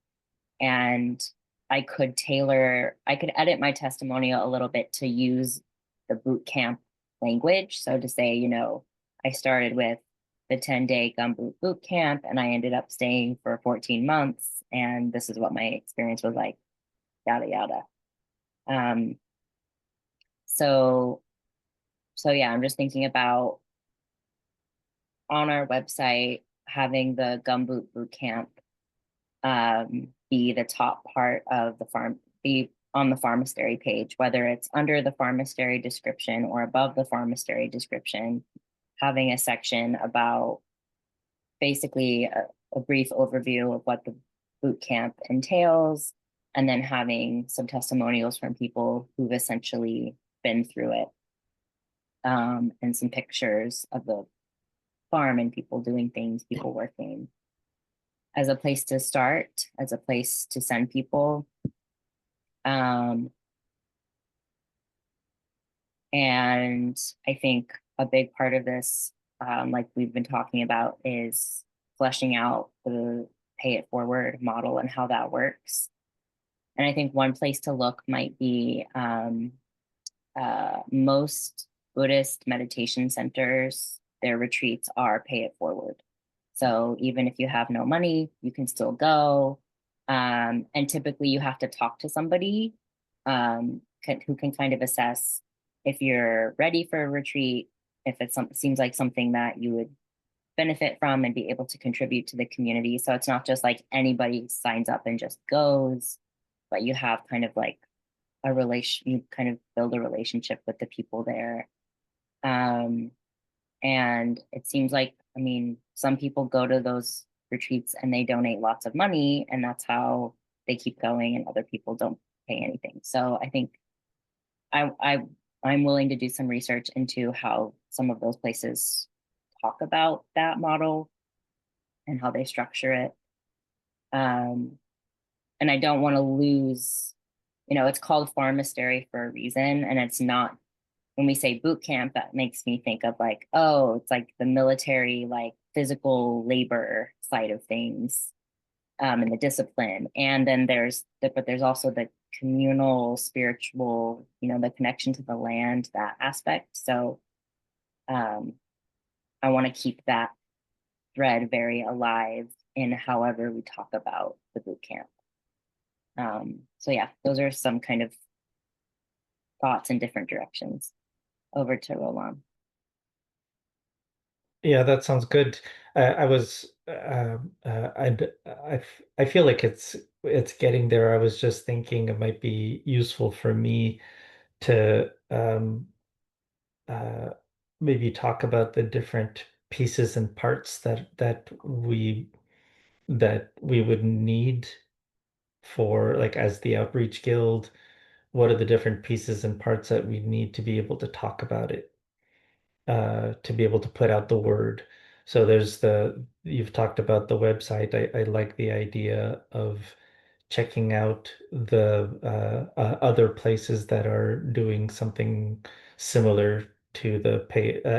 And I could edit my testimonial a little bit to use the boot camp language. So to say, I started with the 10-day gumboot boot camp, and I ended up staying for 14 months. And this is what my experience was like, yada, yada. So yeah, I'm just thinking about, on our website, having the gumboot boot camp be the top part of be on the pharmastery page, whether it's under the pharmastery description or above the pharmastery description, having a section about basically a brief overview of what the boot camp entails, and then having some testimonials from people who've essentially been through it. and some pictures of the farm and people doing things, people working, as a place to start, as a place to send people. And I think a big part of this, like we've been talking about, is fleshing out the pay it forward model and how that works. And I think one place to look might be most Buddhist meditation centers, their retreats are pay it forward. So even if you have no money, you can still go. And typically you have to talk to somebody who can kind of assess if you're ready for a retreat, if it seems like something that you would benefit from and be able to contribute to the community. So it's not just like anybody signs up and just goes, but you have kind of like a relation, you kind of build a relationship with the people there. And it seems like, I mean, some people go to those retreats and they donate lots of money, and that's how they keep going, and other people don't pay anything. So I think I'm willing to do some research into how some of those places talk about that model and how they structure it. And I don't want to lose, it's called pharmastery for a reason, and it's not, when we say boot camp, that makes me think of like, oh, it's like the military, like physical labor side of things, and the discipline. And then but there's also the communal, spiritual, the connection to the land, that aspect. So I want to keep that thread very alive in however we talk about the boot camp. So yeah, those are some kind of thoughts in different directions. Over to Roland. Yeah, that sounds good. I was I feel like it's getting there. I was just thinking it might be useful for me to uh, maybe talk about the different pieces and parts that we would need for, like, as the Outreach Guild. What are the different pieces and parts that we need to be able to talk about it, to be able to put out the word. So you've talked about the website. I like the idea of checking out the other places that are doing something similar to the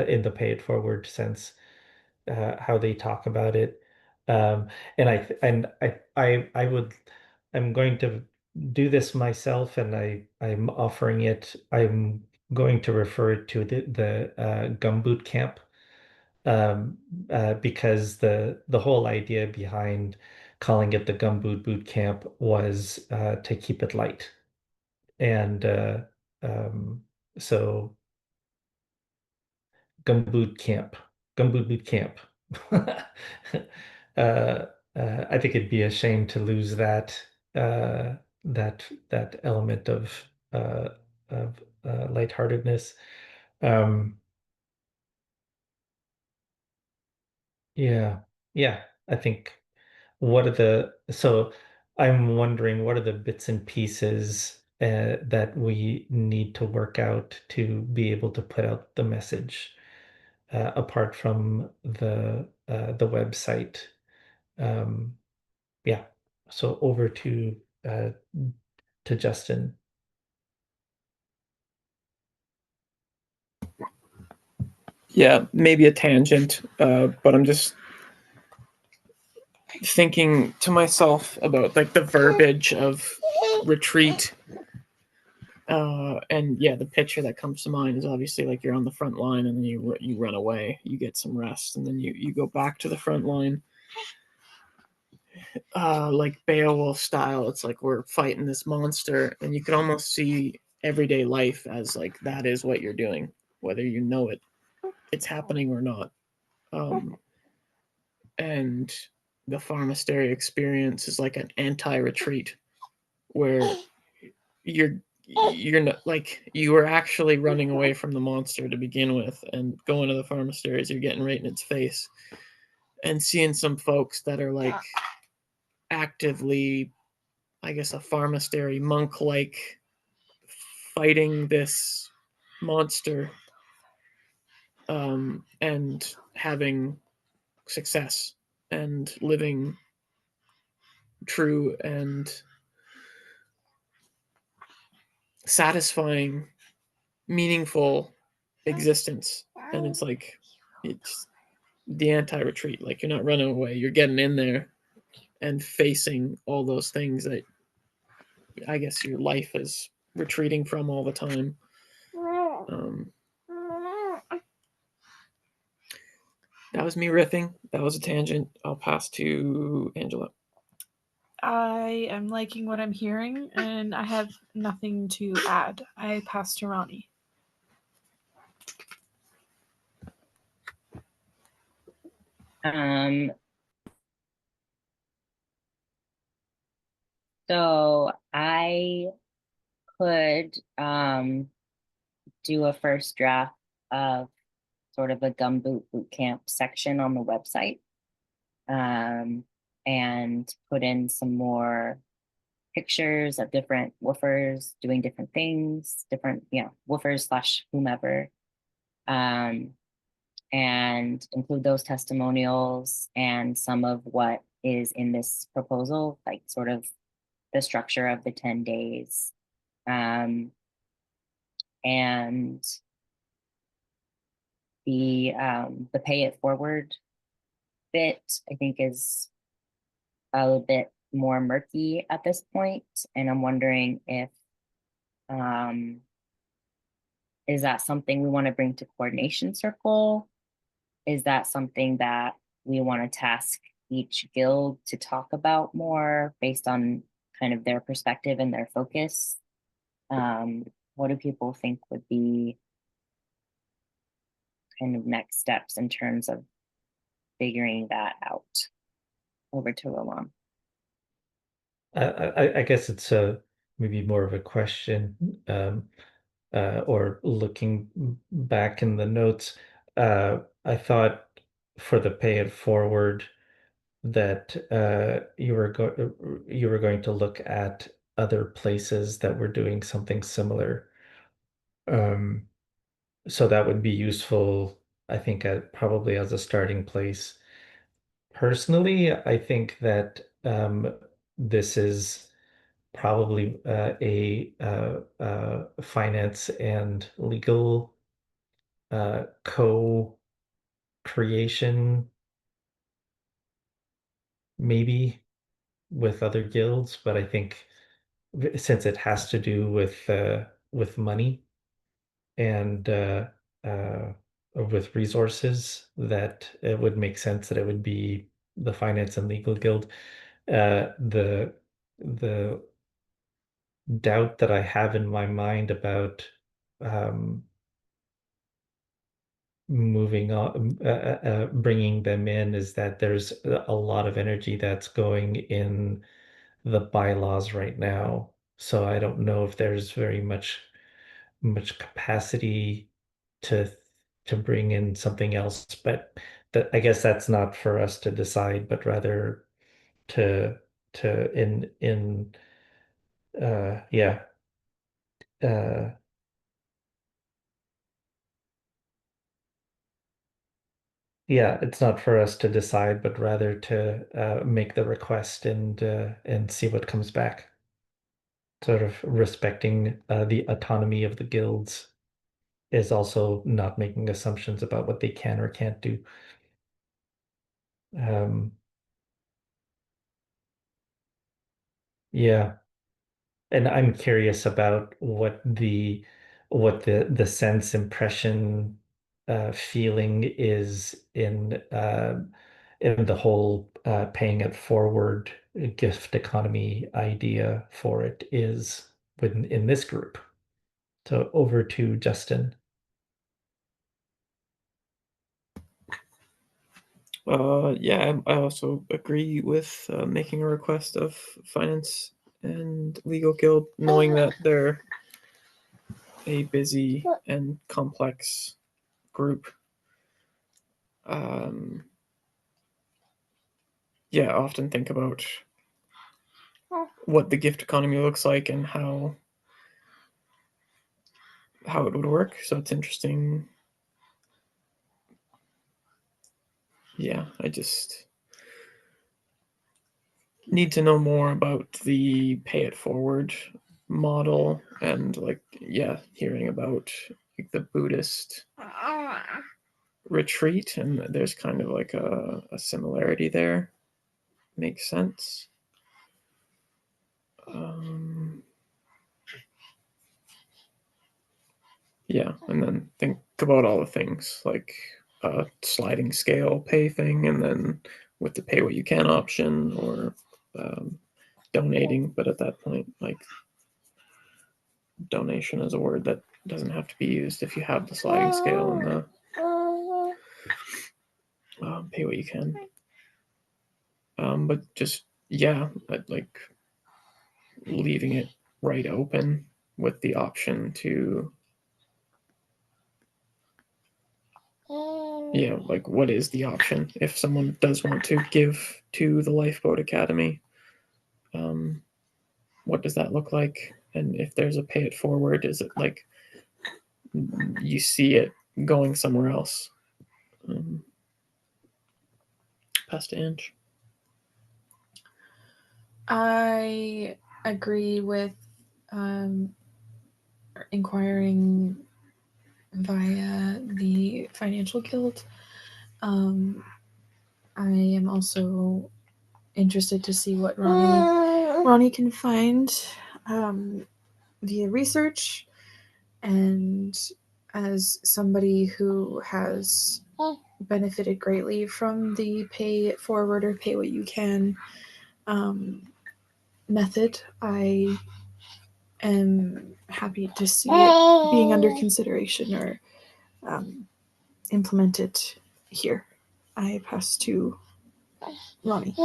in the pay it forward sense, how they talk about it. And I'm going to do this myself, and I'm going to refer it to the Gumboot Camp, because the whole idea behind calling it the Gumboot Boot Camp was to keep it light. And um, so Gumboot Camp, Gumboot Boot Camp. I think it'd be a shame to lose uh, that element uh, of lightheartedness. Um, yeah, yeah. I think so I'm wondering, what are the bits and pieces that we need to work out to be able to put out the message, apart from the website. Um, yeah. So over to Justin. Yeah, maybe a tangent, but I'm just thinking to myself about like the verbiage of retreat. And yeah, the picture that comes to mind is obviously like you're on the front line and then you run away, you get some rest, and then you go back to the front line. Like Beowulf style, it's like we're fighting this monster, and you can almost see everyday life as like that is what you're doing, whether you know it's happening or not. And the pharmastery experience is like an anti-retreat where you're you're not like you were actually running away from the monster to begin with, and going to the pharmasteries, you're getting right in its face and seeing some folks that are like actively, I guess, a pharmastery monk like fighting this monster and having success and living true and satisfying, meaningful existence. And it's like, it's the anti-retreat. Like, you're not running away, you're getting in there and facing all those things that I guess your life is retreating from all the time. That was me riffing. That was a tangent. I'll pass to Angela. I am liking what I'm hearing, and I have nothing to add. I pass to Ronnie. So I could do a first draft of sort of a gumboot boot camp section on the website, and put in some more pictures of different woofers doing different things, different, woofers slash whomever, and include those testimonials and some of what is in this proposal, like sort of the structure of the 10 days. And the pay it forward bit, I think, is a little bit more murky at this point, and I'm wondering if is that something we want to bring to coordination circle? Is that something that we want to task each guild to talk about more based on kind of their perspective and their focus? What do people think would be kind of next steps in terms of figuring that out? Over to Roland. I guess it's maybe more of a question, or looking back in the notes. I thought for the pay it forward that you were going to look at other places that were doing something similar. So that would be useful, I think, probably as a starting place. Personally, I think that this is probably a finance and legal co-creation, maybe with other guilds, but I think since it has to do with money and with resources, that it would make sense that it would be the finance and legal guild. The doubt that I have in my mind about um, moving on, bringing them in, is that there's a lot of energy that's going in the bylaws right now. So I don't know if there's very much capacity to bring in something else, but that, I guess that's not for us to decide, but rather to in yeah, uh yeah, it's not for us to decide, but rather to make the request and see what comes back. Sort of respecting the autonomy of the guilds is also not making assumptions about what they can or can't do. Um, yeah, and I'm curious about what the sense impression feeling is in the whole paying it forward gift economy idea for it is in this group. So over to Justin. Yeah, I also agree with making a request of finance and legal guild, knowing that they're a busy and complex group. Yeah, I often think about what the gift economy looks like and how it would work. So it's interesting yeah, I just need to know more about the pay it forward model, and like, yeah, hearing about like the Buddhist retreat, and there's kind of like a similarity there. Makes sense. Yeah, and then think about all the things like a sliding scale pay thing, and then with the pay what you can option, or donating. But at that point, like, donation is a word that doesn't have to be used if you have the sliding scale and the pay what you can. But just, yeah, like leaving it right open with the option to, yeah, like what is the option if someone does want to give to the Lifeboat Academy? What does that look like? And if there's a pay it forward, is it like you see it going somewhere else? Past Ange. I agree with inquiring via the financial guild. I am also interested to see what Ronnie can find via research, and as somebody who has benefited greatly from the pay it forward or pay what you can method, I am happy to see it being under consideration or implemented here. I pass to Ronnie.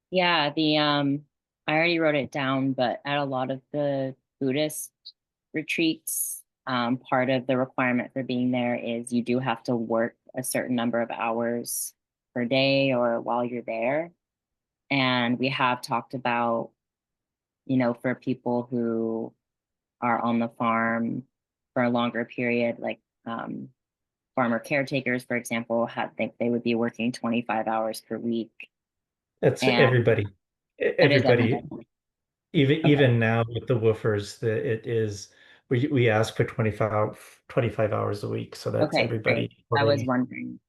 Yeah, I already wrote it down, but at a lot of the Buddhist retreats, part of the requirement for being there is you do have to work a certain number of hours per day or while you're there. And we have talked about, for people who are on the farm for a longer period, like farmer caretakers, for example, think they would be working 25 hours per week. That's And everybody. that is Everybody, everybody. even Okay. even now with the woofers, that it is we ask for 25 hours a week, so that's Okay, great. everybody. I was wondering,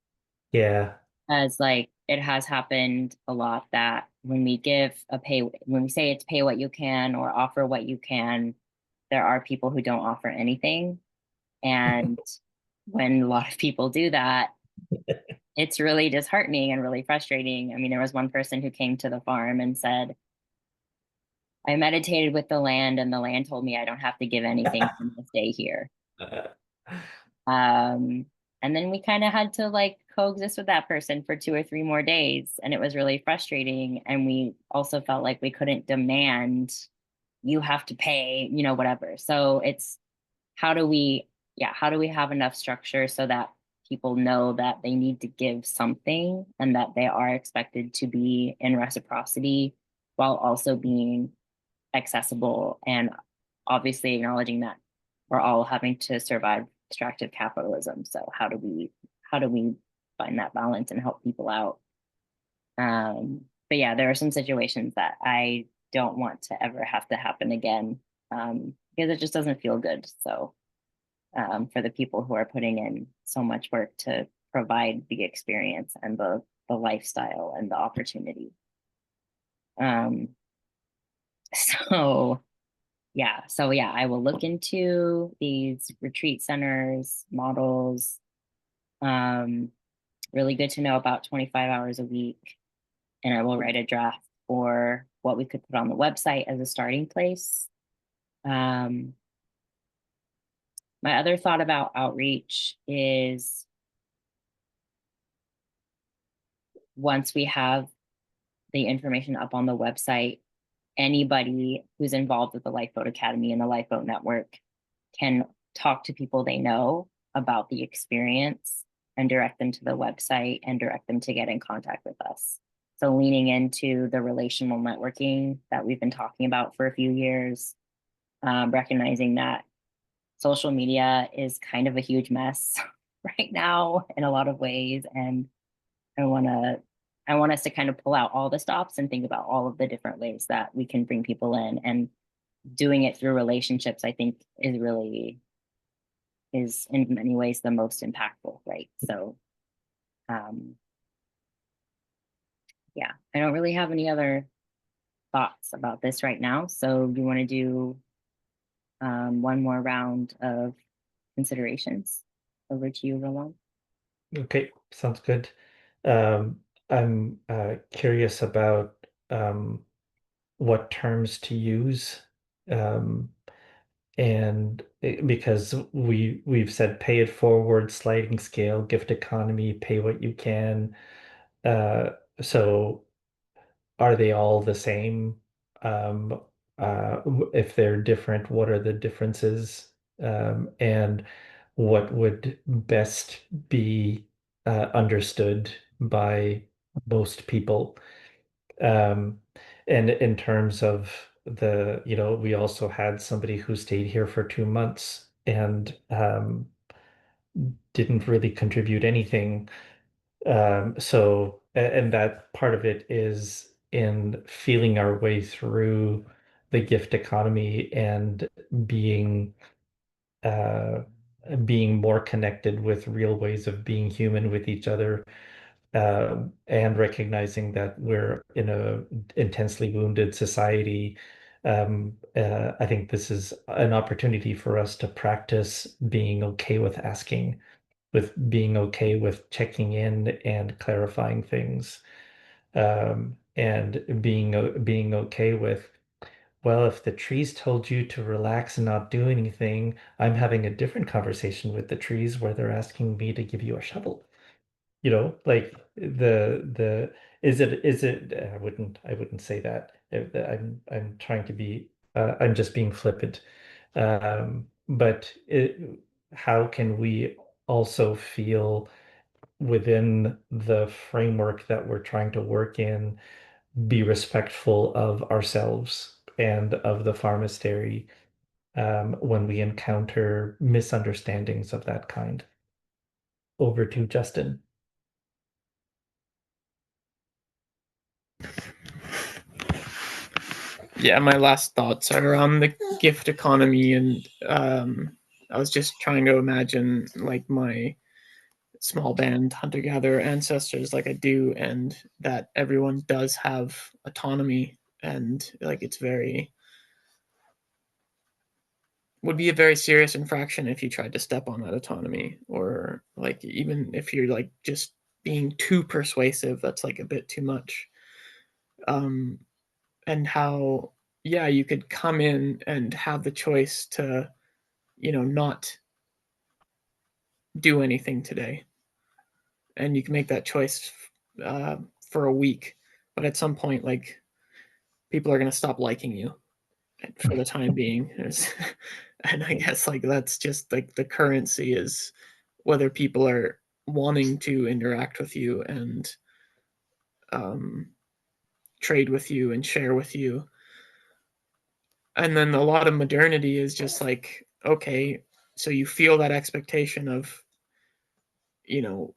Yeah. as like it has happened a lot that when we say it's pay what you can or offer what you can, there are people who don't offer anything. And when a lot of people do that, it's really disheartening and really frustrating. I mean, there was one person who came to the farm and said, I meditated with the land and the land told me I don't have to give anything to stay here. Um, and then we kind of had to like coexist with that person for 2 or 3 more days. And it was really frustrating. And we also felt like we couldn't demand, you have to pay, whatever. So it's how do we have enough structure so that people know that they need to give something and that they are expected to be in reciprocity while also being accessible, and obviously acknowledging that we're all having to survive extractive capitalism. So how do we find that balance and help people out? But yeah, there are some situations that I don't want to ever have to happen again, because it just doesn't feel good. So for the people who are putting in so much work to provide the experience and the lifestyle and the opportunity. Um, so yeah, I will look into these retreat centers, models. Really good to know about 25 hours a week. And I will write a draft for what we could put on the website as a starting place. My other thought about outreach is once we have the information up on the website, anybody who's involved with the Lifeboat Academy and the Lifeboat Network can talk to people they know about the experience and direct them to the website and direct them to get in contact with us. So leaning into the relational networking that we've been talking about for a few years, recognizing that social media is kind of a huge mess right now in a lot of ways, and I want to I want us to kind of pull out all the stops and think about all of the different ways that we can bring people in, and doing it through relationships, I think is in many ways the most impactful, right? So um yeah, I don't really have any other thoughts about this right now. So you want to do one more round of considerations? Over to you, Roland. Okay, sounds good. I'm curious about what terms to use. Um, and because we've said pay it forward, sliding scale, gift economy, pay what you can. Uh, so are they all the same? Um, if they're different, what are the differences? And what would best be understood by most people? Um, and in terms of we also had somebody who stayed here for 2 months and didn't really contribute anything. And that part of it is in feeling our way through the gift economy and being uh, being more connected with real ways of being human with each other, and recognizing that we're in a intensely wounded society. I think this is an opportunity for us to practice being okay with asking, with being okay with checking in and clarifying things, and being okay with, well, if the trees told you to relax and not do anything, I'm having a different conversation with the trees where they're asking me to give you a shovel. Like the is it I wouldn't say that. I'm trying to be I'm just being flippant. But how can we also feel within the framework that we're trying to work in, be respectful of ourselves and of the pharmastery, when we encounter misunderstandings of that kind? Over to Justin. Yeah, my last thoughts are on the gift economy, and I was just trying to imagine like my small band hunter gatherer ancestors, like I do, and that everyone does have autonomy, and like it's very would be a very serious infraction if you tried to step on that autonomy, or like even if you're like just being too persuasive, that's like a bit too much. um and how, yeah, you could come in and have the choice to, not do anything today, and you can make that choice uh, for a week, but at some point, like, people are going to stop liking you for the time being. And I guess like that's just like the currency is whether people are wanting to interact with you and um, trade with you and share with you. And then a lot of modernity is just like, okay, so you feel that expectation of, you know,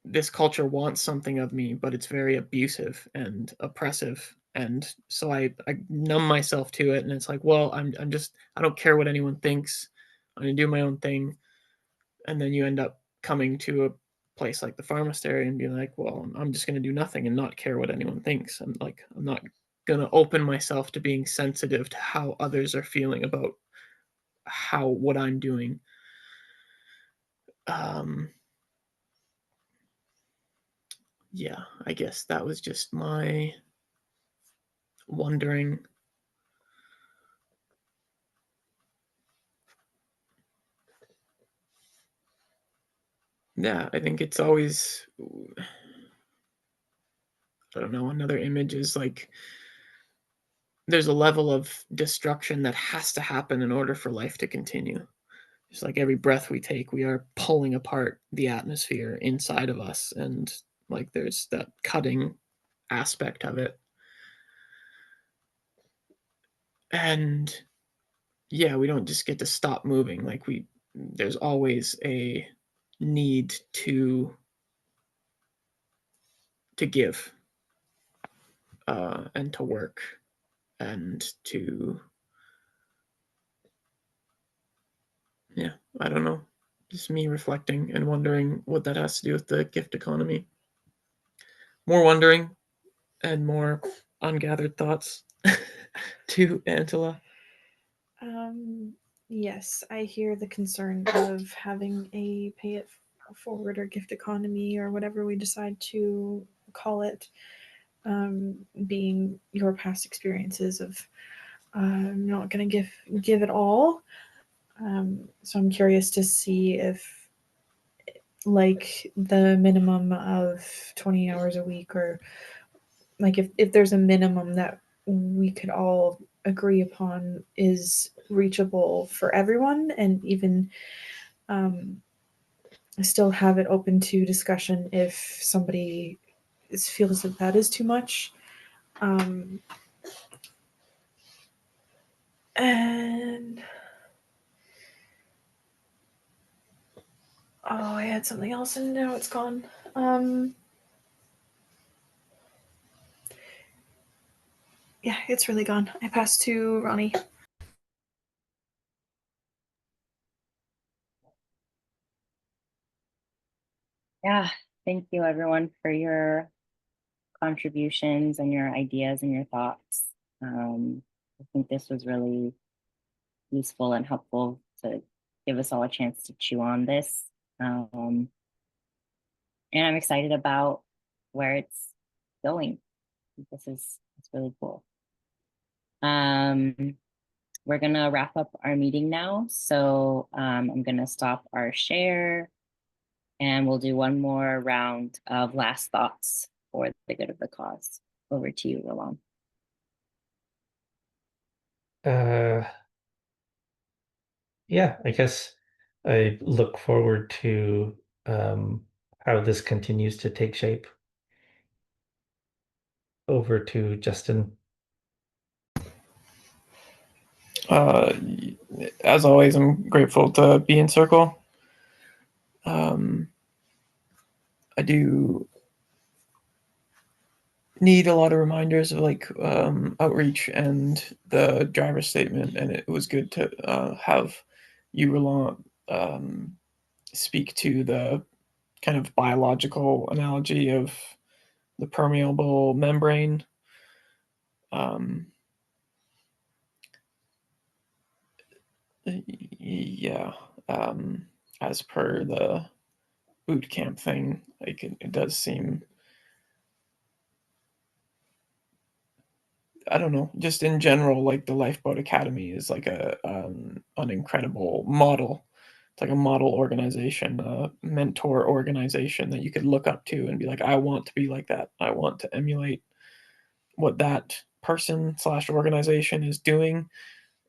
this culture wants something of me, but it's very abusive and oppressive. And so I numb myself to it. And it's like, well, I'm just, I don't care what anyone thinks. I'm going to do my own thing. And then you end up coming to a place like the pharmacery and being like, well, I'm just going to do nothing and not care what anyone thinks. I'm not going to open myself to being sensitive to how others are feeling about what I'm doing. Um, yeah, I guess that was just my wondering. Yeah, I think it's always, I don't know, another image is like there's a level of destruction that has to happen in order for life to continue. Just like every breath we take, we are pulling apart the atmosphere inside of us. And like there's that cutting aspect of it. And yeah, we don't just get to stop moving. Like there's always a need to give and to work and to, yeah, I don't know, just me reflecting and wondering what that has to do with the gift economy. More wondering and more ungathered thoughts to Angela. Yes, I hear the concern of having a pay it forward or gift economy or whatever we decide to call it, being your past experiences of I'm not going to give it all. So I'm curious to see if, like, the minimum of 20 hours a week, or like if there's a minimum that we could all agree upon is reachable for everyone, and even still have it open to discussion if somebody feels that that is too much. And oh, I had something else and now it's gone. Yeah, it's really gone. I pass to Ronnie. Yeah, thank you everyone for your contributions and your ideas and your thoughts. I think this was really useful and helpful to give us all a chance to chew on this. And I'm excited about where it's going. This is it's really cool. We're gonna wrap up our meeting now. So I'm gonna stop our share and we'll do one more round of last thoughts for the good of the cause. Over to you, Roland. Yeah, I guess I look forward to how this continues to take shape. Over to Justin. As always, I'm grateful to be in Circle. I do need a lot of reminders of like outreach and the driver statement, and it was good to have you, Roland, speak to the kind of biological analogy of the permeable membrane. Yeah, as per the boot camp thing, like it does seem, I don't know, just in general, like the Lifeboat Academy is like an incredible model. It's like a model organization, a mentor organization that you could look up to and be like, I want to be like that. I want to emulate what that person / organization is doing.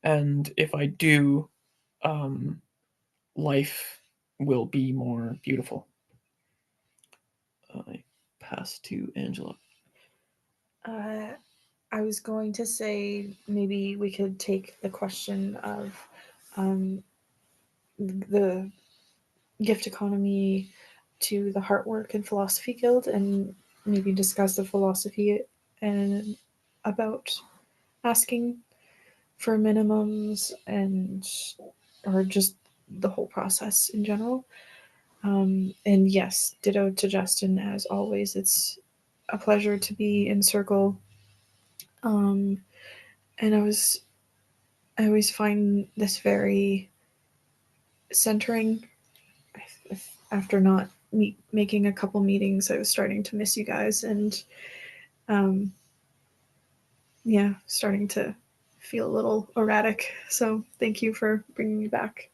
And if I do, life will be more beautiful. I pass to Angela. I was going to say maybe we could take the question of the gift economy to the Heartwork and Philosophy Guild and maybe discuss the philosophy and about asking for minimums and or just the whole process in general. And yes, ditto to Justin as always. It's a pleasure to be in Circle. And I always find this very centering. After not making a couple meetings, I was starting to miss you guys, and yeah, starting to feel a little erratic. So thank you for bringing me back.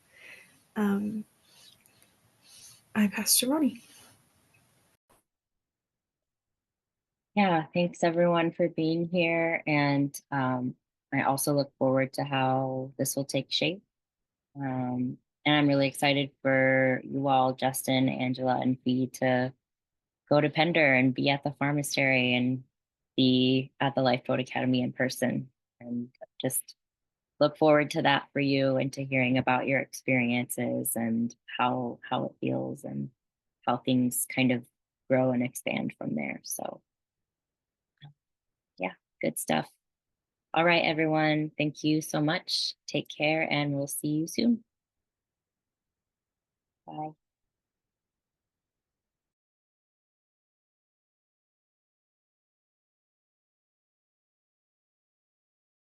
I pass to Ronnie. Yeah, thanks everyone for being here. And I also look forward to how this will take shape. And I'm really excited for you all, Justin, Angela, and Fee, to go to Pender and be at the pharmacery and be at the Lifeboat Academy in person. And just look forward to that for you and to hearing about your experiences and how it feels and how things kind of grow and expand from there. So yeah, good stuff. All right, everyone. Thank you so much. Take care and we'll see you soon. Bye.